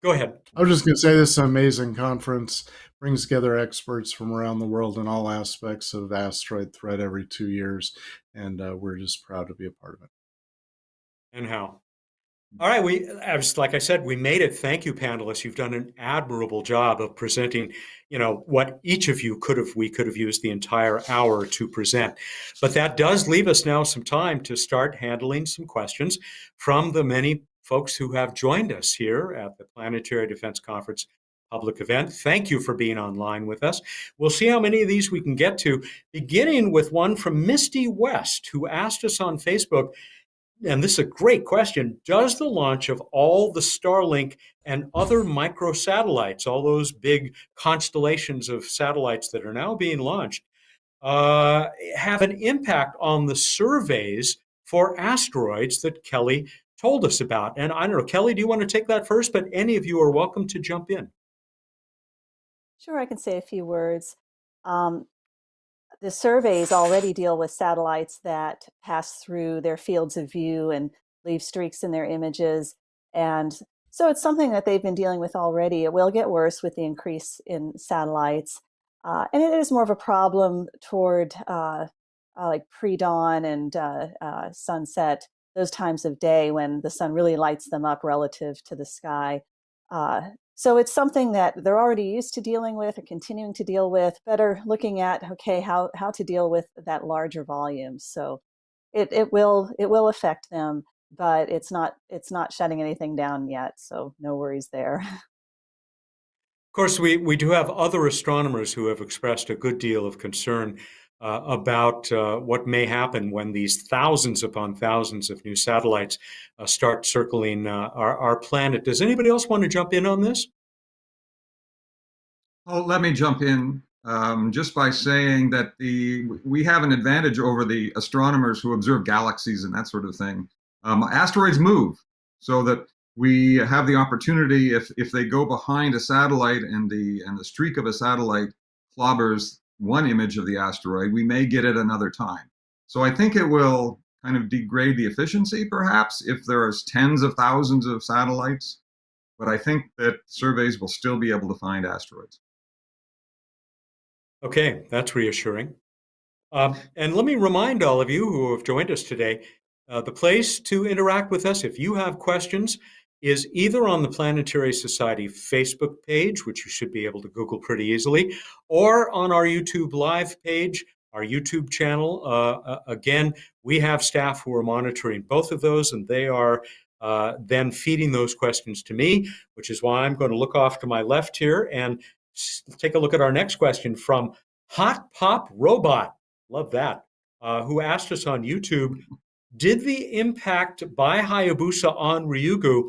Go ahead. I was just going to say this is an amazing conference. Brings together experts from around the world in all aspects of asteroid threat every 2 years, and we're just proud to be a part of it. And how? All right, like I said, we made it. Thank you, panelists. You've done an admirable job of presenting, what each of you we could have used the entire hour to present. But that does leave us now some time to start handling some questions from the many folks who have joined us here at the Planetary Defense Conference public event. Thank you for being online with us. We'll see how many of these we can get to, beginning with one from Misty West, who asked us on Facebook, and this is a great question, does the launch of all the Starlink and other microsatellites, all those big constellations of satellites that are now being launched, have an impact on the surveys for asteroids that Kelly told us about? And I don't know, Kelly, do you want to take that first? But any of you are welcome to jump in. Sure, I can say a few words. The surveys already deal with satellites that pass through their fields of view and leave streaks in their images. And so it's something that they've been dealing with already. It will get worse with the increase in satellites. And it is more of a problem toward like pre-dawn and sunset, those times of day when the sun really lights them up relative to the sky. So it's something that they're already used to dealing with and continuing to deal with, better looking at, okay, how to deal with that larger volume. So it will affect them, but it's not shutting anything down yet. So no worries there. Of course, we do have other astronomers who have expressed a good deal of concern about what may happen when these thousands upon thousands of new satellites start circling our planet. Does anybody else want to jump in on this? Oh, let me jump in just by saying that we have an advantage over the astronomers who observe galaxies and that sort of thing. Asteroids move, so that we have the opportunity, if they go behind a satellite and the streak of a satellite clobbers one image of the asteroid, we may get it another time. So I think it will kind of degrade the efficiency, perhaps, if there's tens of thousands of satellites. But I think that surveys will still be able to find asteroids. Okay, that's reassuring. And let me remind all of you who have joined us today, the place to interact with us, if you have questions, is either on the Planetary Society Facebook page, which you should be able to Google pretty easily, or on our YouTube Live page, our YouTube channel. Again, we have staff who are monitoring both of those, and they are then feeding those questions to me, which is why I'm going to look off to my left here and take a look at our next question from Hot Pop Robot. Love that. Who asked us on YouTube, did the impact by Hayabusa on Ryugu,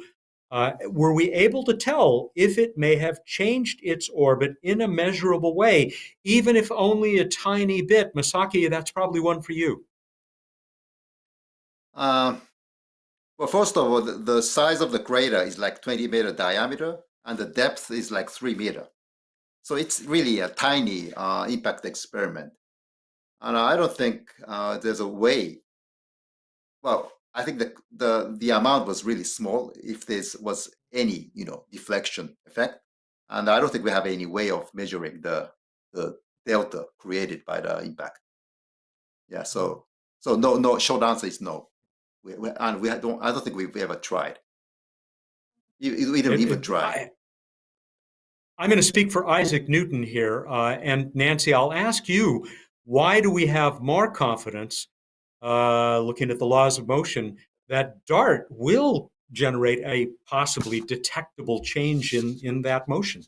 were we able to tell if it may have changed its orbit in a measurable way, even if only a tiny bit? Masaki, that's probably one for you. Well, first of all, the size of the crater is like 20-meter diameter, and the depth is like 3 meters. So it's really a tiny impact experiment. And I don't think there's a way. Well, I think the amount was really small if there was any, deflection effect. And I don't think we have any way of measuring the delta created by the impact. Yeah, so no, short answer is no. I don't think we've ever tried. We don't even try. I'm going to speak for Isaac Newton here. And Nancy, I'll ask you, why do we have more confidence, looking at the laws of motion, that DART will generate a possibly detectable change in that motion?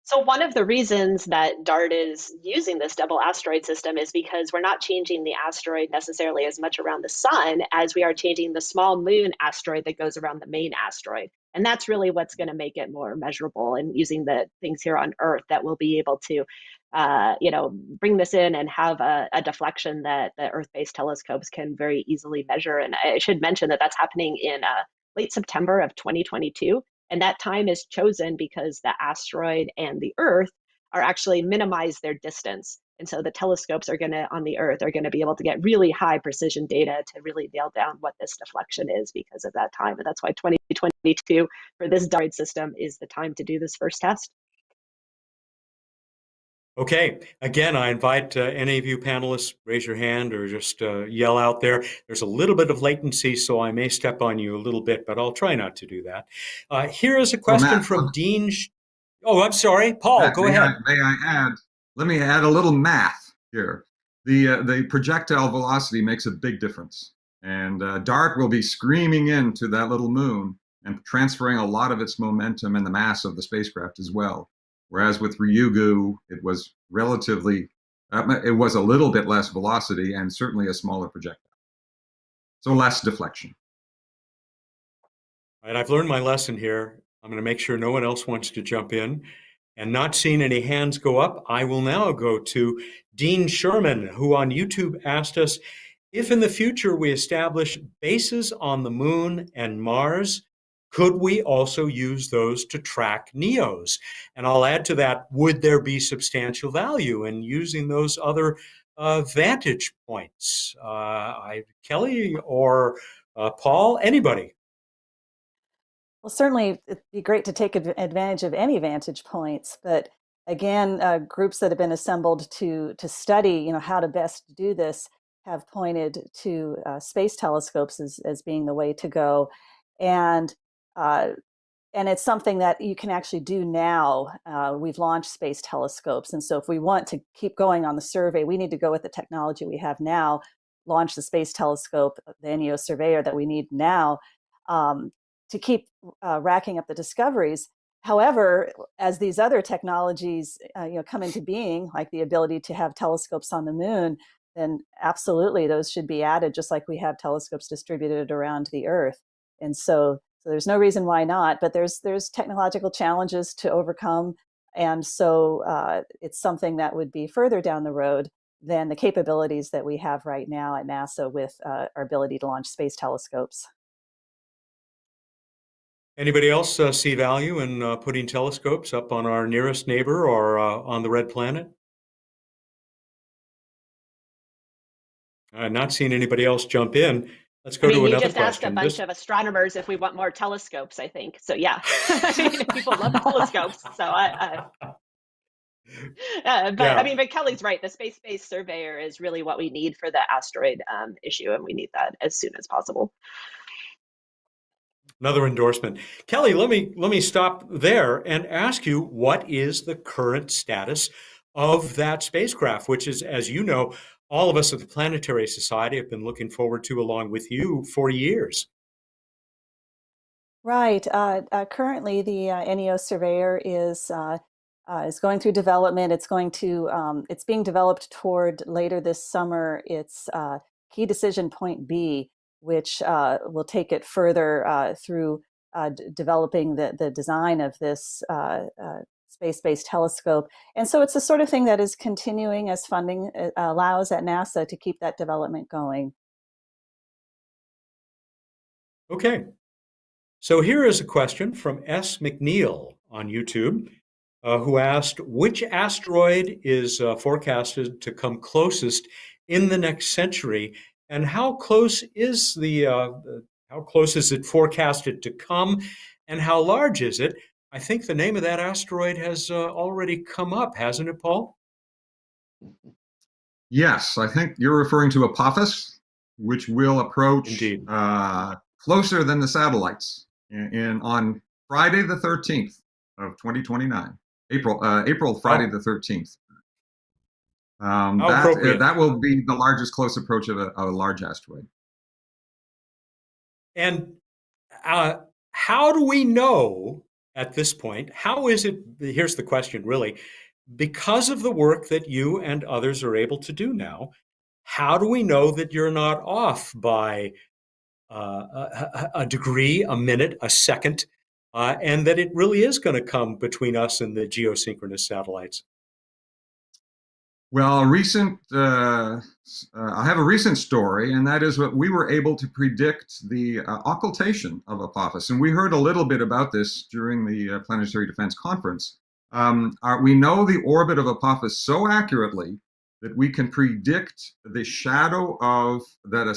So one of the reasons that DART is using this double asteroid system is because we're not changing the asteroid necessarily as much around the sun as we are changing the small moon asteroid that goes around the main asteroid. And that's really what's going to make it more measurable, and using the things here on Earth that will be able to bring this in and have a deflection that the Earth-based telescopes can very easily measure. And I should mention that that's happening in late September of 2022. And that time is chosen because the asteroid and the Earth are actually minimize their distance. And so the telescopes on the Earth are going to be able to get really high precision data to really nail down what this deflection is because of that time. And that's why 2022 for this DART system is the time to do this first test. Okay, again, I invite any of you panelists, raise your hand or just yell out there. There's a little bit of latency, so I may step on you a little bit, but I'll try not to do that. Here is a question from Dean. I'm sorry, Paul, Matt, go ahead. May I add? Let me add a little math here. The projectile velocity makes a big difference, and DART will be screaming into that little moon and transferring a lot of its momentum and the mass of the spacecraft as well. Whereas with Ryugu, it was it was a little bit less velocity and certainly a smaller projectile. So less deflection. All right, I've learned my lesson here. I'm going to make sure no one else wants to jump in. And not seeing any hands go up, I will now go to Dean Sherman, who on YouTube asked us, if in the future we establish bases on the moon and Mars, could we also use those to track NEOs? And I'll add to that, would there be substantial value in using those other vantage points? Kelly or Paul, anybody? Well, certainly it'd be great to take advantage of any vantage points, but again, groups that have been assembled to study, how to best do this have pointed to space telescopes as being the way to go. And it's something that you can actually do now. We've launched space telescopes. And so if we want to keep going on the survey, we need to go with the technology we have now, launch the space telescope, the NEO surveyor that we need now to keep racking up the discoveries. However, as these other technologies come into being, like the ability to have telescopes on the moon, then absolutely those should be added, just like we have telescopes distributed around the Earth. And so there's no reason why not, but there's technological challenges to overcome. And so it's something that would be further down the road than the capabilities that we have right now at NASA with our ability to launch space telescopes. Anybody else see value in putting telescopes up on our nearest neighbor or on the red planet? I've not seen anybody else jump in. Let's go to you another just asked a question. bunch of astronomers if we want more telescopes, I think. So yeah, people love telescopes. So but Kelly's right. The space-based surveyor is really what we need for the asteroid issue, and we need that as soon as possible. Another endorsement. Kelly, let me stop there and ask you, what is the current status of that spacecraft, which is, as you know, all of us at the Planetary Society have been looking forward to along with you for years. Right. Currently, the NEO surveyor is going through development. It's being developed toward later this summer. Its key decision point B, which will take it further through developing the design of this space-based telescope. And so it's the sort of thing that is continuing as funding allows at NASA to keep that development going. Okay. So here is a question from S. McNeil on YouTube, who asked, which asteroid is forecasted to come closest in the next century, and how close is it forecasted to come, and how large is it? I think the name of that asteroid has already come up, hasn't it, Paul? Yes, I think you're referring to Apophis, which will approach closer than the satellites on Friday the 13th of 2029. April Friday the 13th. That will be the largest close approach of a large asteroid. And how do we know at this point? How is it? Here's the question, really. Because of the work that you and others are able to do now, how do we know that you're not off by a degree, a minute, a second, and that it really is going to come between us and the geosynchronous satellites? Well, I have a recent story, and that is what we were able to predict the occultation of Apophis. And we heard a little bit about this during the Planetary Defense Conference. We know the orbit of Apophis so accurately that we can predict the shadow that the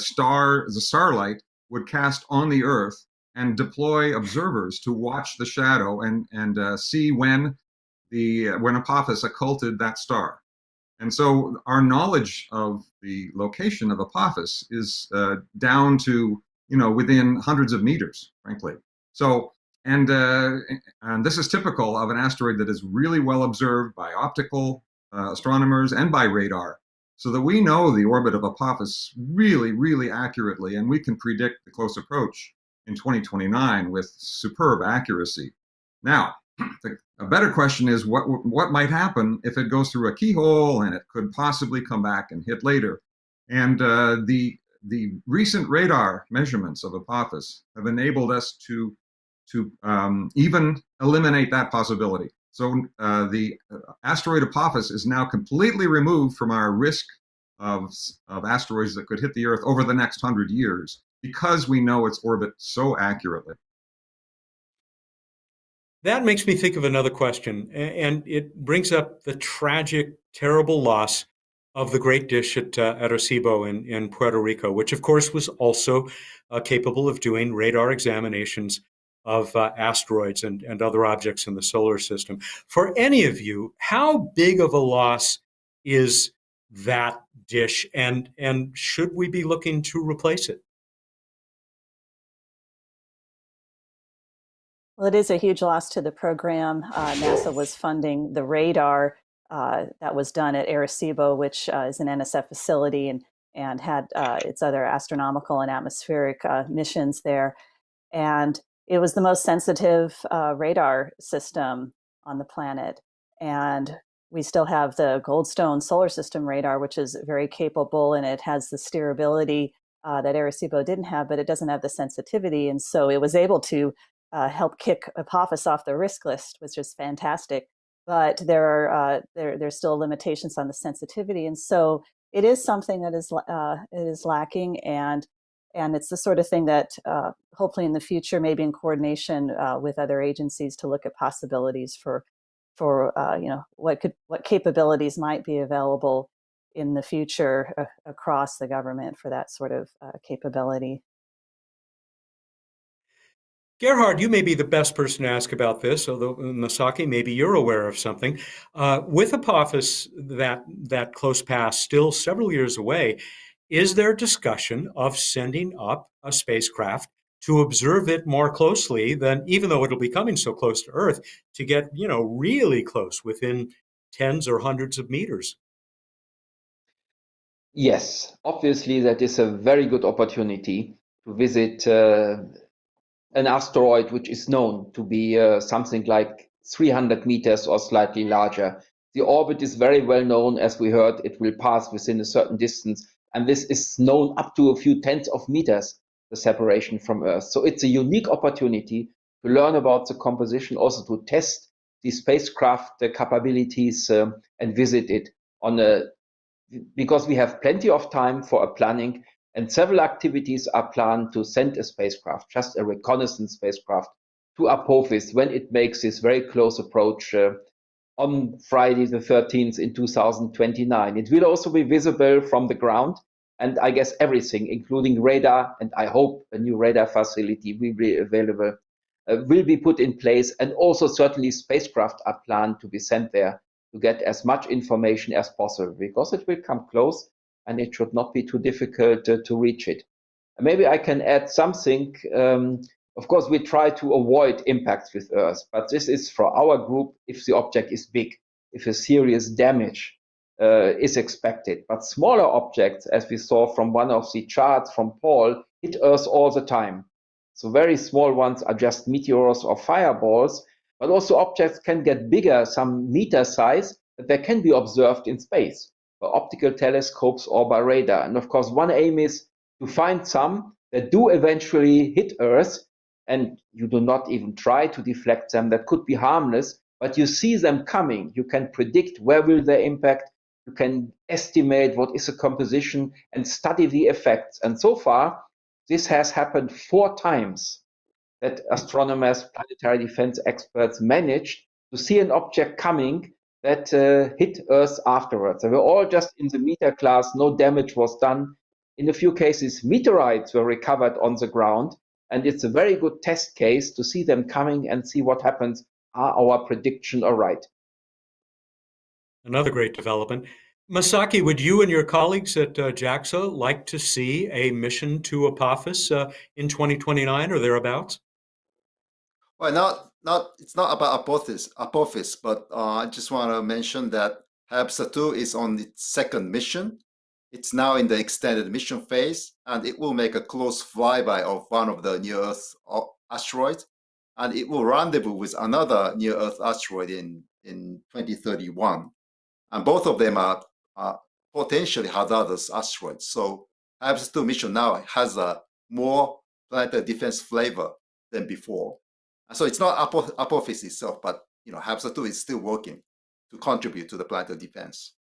starlight would cast on the Earth, and deploy observers to watch the shadow and see when Apophis occulted that star. And so our knowledge of the location of Apophis is down to within hundreds of meters, frankly. So and this is typical of an asteroid that is really well observed by optical astronomers and by radar, so that we know the orbit of Apophis really, really accurately, and we can predict the close approach in 2029 with superb accuracy. Now, a better question is what might happen if it goes through a keyhole and it could possibly come back and hit later. And the recent radar measurements of Apophis have enabled us to even eliminate that possibility. So the asteroid Apophis is now completely removed from our risk of asteroids that could hit the Earth over the next 100 years, because we know its orbit so accurately. That makes me think of another question, and it brings up the tragic, terrible loss of the Great Dish at Arecibo in Puerto Rico, which of course was also capable of doing radar examinations of asteroids and other objects in the solar system. For any of you, how big of a loss is that dish, and should we be looking to replace it? Well, it is a huge loss to the program. NASA was funding the radar that was done at Arecibo, which is an NSF facility, and had its other astronomical and atmospheric missions there. And it was the most sensitive radar system on the planet. And we still have the Goldstone solar system radar, which is very capable, and it has the steerability that Arecibo didn't have, but it doesn't have the sensitivity. And so it was able to help kick Apophis off the risk list, which is fantastic. But there's still limitations on the sensitivity, and so it is something that is lacking, and it's the sort of thing that hopefully in the future, maybe in coordination with other agencies, to look at possibilities for what capabilities might be available in the future across the government for that sort of capability. Gerhard, you may be the best person to ask about this, although Masaki, maybe you're aware of something. With Apophis, that close past still several years away, is there discussion of sending up a spacecraft to observe it more closely than, even though it'll be coming so close to Earth, to get, really close within tens or hundreds of meters? Yes, obviously that is a very good opportunity to visit an asteroid which is known to be something like 300 meters or slightly larger. The orbit is very well known, as we heard. It will pass within a certain distance, and this is known up to a few tens of meters, the separation from Earth. So it's a unique opportunity to learn about the composition, also to test the spacecraft capabilities and visit it because we have plenty of time for a planning, and several activities are planned to send a spacecraft, just a reconnaissance spacecraft, to Apophis when it makes this very close approach on Friday the 13th in 2029. It will also be visible from the ground, and I guess everything, including radar, and I hope a new radar facility will be available, will be put in place, and also certainly spacecraft are planned to be sent there to get as much information as possible, because it will come close and it should not be too difficult to reach it. Maybe I can add something. Of course, we try to avoid impacts with Earth, but this is for our group if the object is big, if a serious damage is expected. But smaller objects, as we saw from one of the charts from Paul, hit Earth all the time. So very small ones are just meteors or fireballs, but also objects can get bigger, some meter size, that they can be observed in space by optical telescopes or by radar. And of course, one aim is to find some that do eventually hit Earth, and you do not even try to deflect them. That could be harmless, but you see them coming. You can predict where will they impact. You can estimate what is the composition and study the effects. And so far, this has happened 4 times that astronomers, planetary defense experts managed to see an object coming that hit Earth afterwards. They were all just in the meter class, no damage was done. In a few cases, meteorites were recovered on the ground, and it's a very good test case to see them coming and see what happens. Are our prediction all right? Another great development. Masaki, would you and your colleagues at JAXA like to see a mission to Apophis in 2029 or thereabouts? Well, it's not about Apophis, but I just want to mention that HABSA-2 is on its second mission. It's now in the extended mission phase, and it will make a close flyby of one of the near-Earth asteroids, and it will rendezvous with another near-Earth asteroid in 2031. And both of them are potentially hazardous asteroids. So HABSA-2 mission now has a more planetary defense flavor than before. So it's not Apophis itself, but HABSA-2 is still working to contribute to the planetary defense.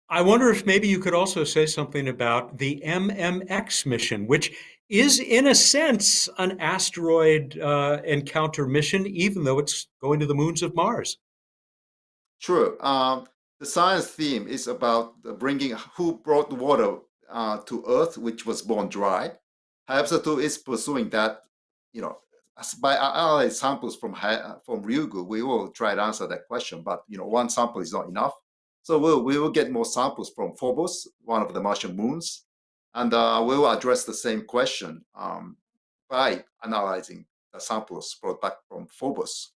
I wonder if maybe you could also say something about the MMX mission, which is in a sense an asteroid encounter mission, even though it's going to the moons of Mars. Sure. The science theme is about bringing who brought water to Earth, which was born dry. HABSA-2 is pursuing that, by analyzing samples from Ryugu, we will try to answer that question. But one sample is not enough, so we will get more samples from Phobos, one of the Martian moons, and we will address the same question by analyzing the samples brought back from Phobos.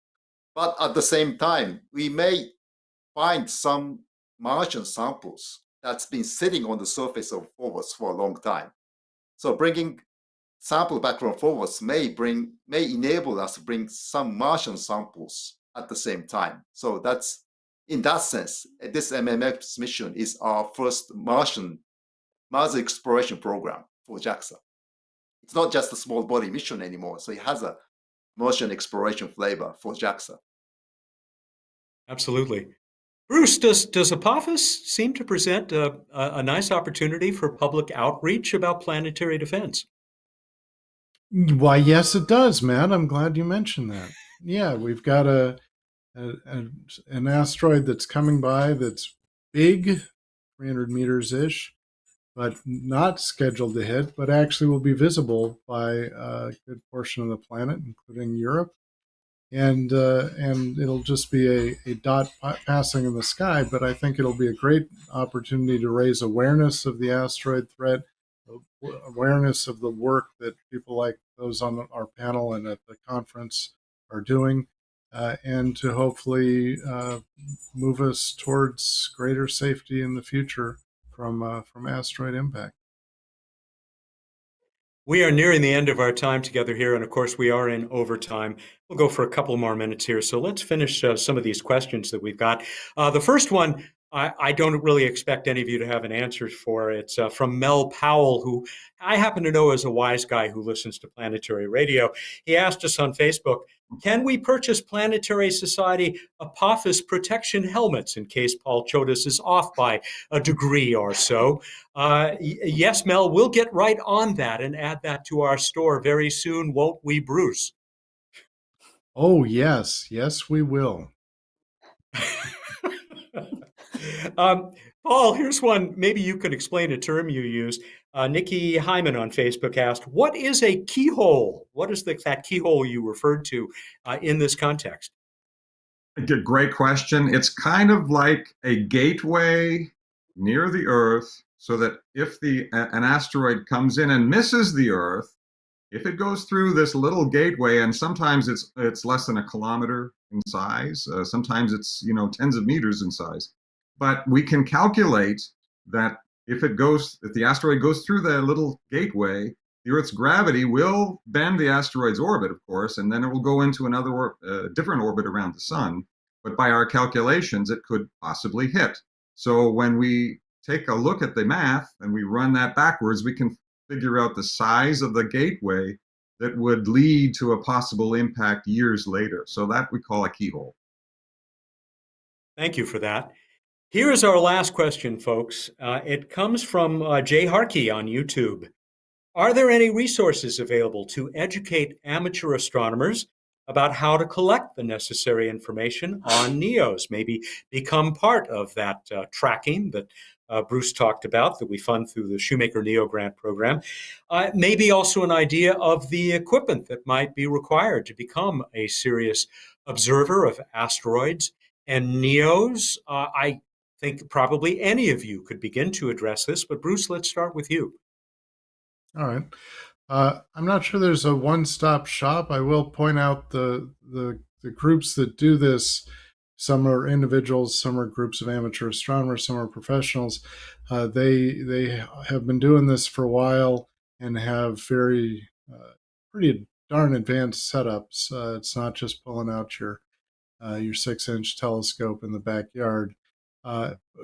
But at the same time, we may find some Martian samples that's been sitting on the surface of Phobos for a long time. So bringing sample background forwards may enable us to bring some Martian samples at the same time. So that's, in that sense, this MMX mission is our first Mars exploration program for JAXA. It's not just a small body mission anymore, so it has a Martian exploration flavor for JAXA. Absolutely. Bruce, does Apophis seem to present a nice opportunity for public outreach about planetary defense? Why, yes, it does, Matt. I'm glad you mentioned that. Yeah, we've got an asteroid that's coming by that's big, 300 meters ish, but not scheduled to hit, but actually will be visible by a good portion of the planet, including Europe. And it'll just be a dot passing in the sky, but I think it'll be a great opportunity to raise awareness of the asteroid threat, awareness of the work that people like those on our panel and at the conference are doing, and to hopefully move us towards greater safety in the future from asteroid impact. We are nearing the end of our time together here, and of course, we are in overtime. We'll go for a couple more minutes here. So let's finish some of these questions that we've got. The first one, I don't really expect any of you to have an answer for. It's from Mel Powell, who I happen to know is a wise guy who listens to Planetary Radio. He asked us on Facebook, can we purchase Planetary Society Apophis protection helmets in case Paul Chodas is off by a degree or so? Yes, Mel, we'll get right on that and add that to our store very soon, won't we, Bruce? Oh, yes. Yes, we will. Paul, here's one. Maybe you could explain a term you use. Nikki Hyman on Facebook asked, what is a keyhole? What is that keyhole you referred to in this context? Great question. It's kind of like a gateway near the Earth, so that if an asteroid comes in and misses the Earth, if it goes through this little gateway, and sometimes it's less than a kilometer in size, sometimes it's tens of meters in size, but we can calculate that if the asteroid goes through the little gateway, the Earth's gravity will bend the asteroid's orbit, of course, and then it will go into another different orbit around the sun. But by our calculations, it could possibly hit. So when we take a look at the math and we run that backwards, we can figure out the size of the gateway that would lead to a possible impact years later. So that we call a keyhole. Thank you for that. Here is our last question, folks. It comes from Jay Harkey on YouTube. Are there any resources available to educate amateur astronomers about how to collect the necessary information on NEOs, maybe become part of that tracking that Bruce talked about that we fund through the Shoemaker NEO grant program? Maybe also an idea of the equipment that might be required to become a serious observer of asteroids and NEOs. I think probably any of you could begin to address this, but Bruce, let's start with you. All right. I'm not sure there's a one-stop shop. I will point out the groups that do this. Some are individuals, some are groups of amateur astronomers, some are professionals. They have been doing this for a while and have pretty darn advanced setups. It's not just pulling out your 6-inch telescope in the backyard.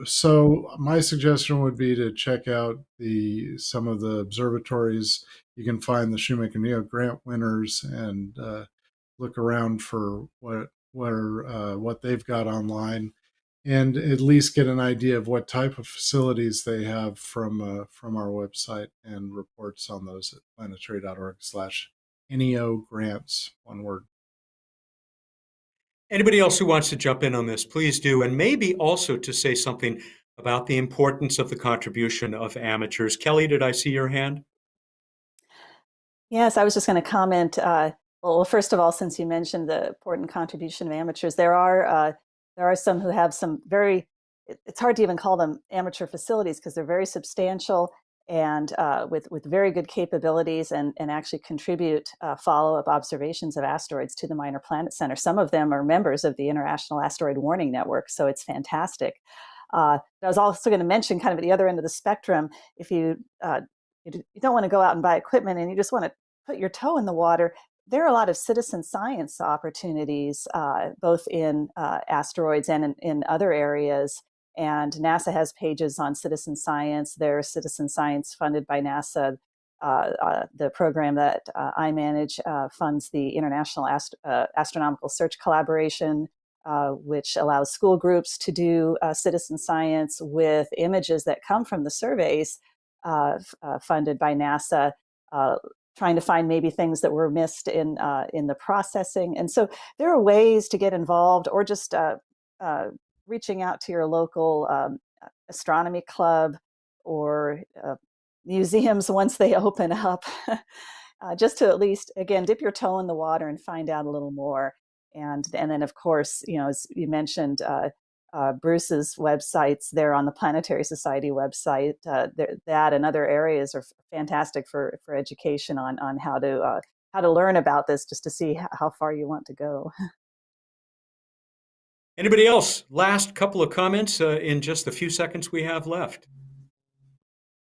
So my suggestion would be to check out some of the observatories. You can find the Shoemaker NEO grant winners and look around for what they've got online, and at least get an idea of what type of facilities they have from our website, and reports on those at planetary.org/NEO grants, one word. Anybody else who wants to jump in on this, please do. And maybe also to say something about the importance of the contribution of amateurs. Kelly, did I see your hand? Yes, I was just going to comment. Well, first of all, since you mentioned the important contribution of amateurs, there are some who have some very, it's hard to even call them amateur facilities because they're very substantial and with very good capabilities and actually contribute follow-up observations of asteroids to the Minor Planet Center. Some of them are members of the International Asteroid Warning Network, so it's fantastic. I was also going to mention kind of at the other end of the spectrum, if you don't want to go out and buy equipment and you just want to put your toe in the water, there are a lot of citizen science opportunities, both in asteroids and in other areas. And NASA has pages on citizen science. There's citizen science funded by NASA. The program that I manage funds the International Astronomical Search Collaboration, which allows school groups to do citizen science with images that come from the surveys funded by NASA, trying to find maybe things that were missed in the processing. And so there are ways to get involved, or just reaching out to your local astronomy club or museums once they open up, just to at least, again, dip your toe in the water and find out a little more. And then, of course, as you mentioned, Bruce's websites there on the Planetary Society website, that and other areas are fantastic for education on how to learn about this, just to see how far you want to go. Anybody else? Last couple of comments in just the few seconds we have left.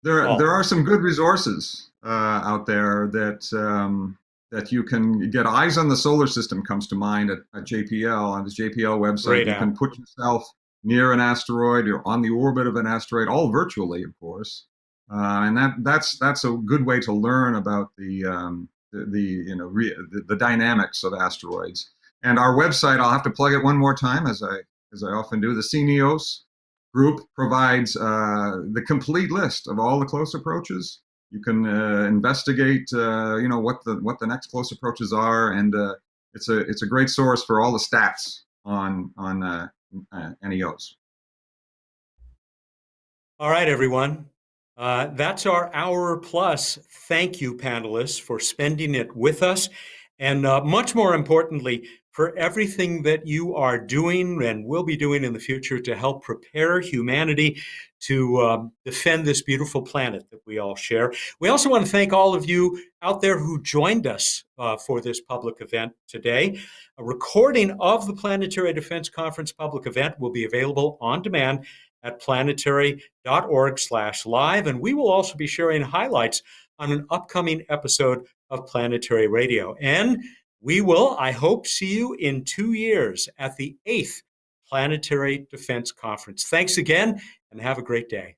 There are some good resources out there that you can get. Eyes on the Solar System comes to mind at JPL. On this JPL website, Great you app. can put yourself near an asteroid or on the orbit of an asteroid, all virtually, of course. And that's a good way to learn about the dynamics of asteroids. And our website, I'll have to plug it one more time, as I often do. The CNEOS group provides the complete list of all the close approaches. You can investigate, what the next close approaches are, and it's a great source for all the stats on NEOs. All right, everyone. That's our hour plus. Thank you, panelists, for spending it with us. And much more importantly, for everything that you are doing and will be doing in the future to help prepare humanity to defend this beautiful planet that we all share. We also want to thank all of you out there who joined us for this public event today. A recording of the Planetary Defense Conference public event will be available on demand at planetary.org/live. And we will also be sharing highlights on an upcoming episode of Planetary Radio. And we will, I hope, see you in 2 years at the 8th Planetary Defense Conference. Thanks again, and have a great day.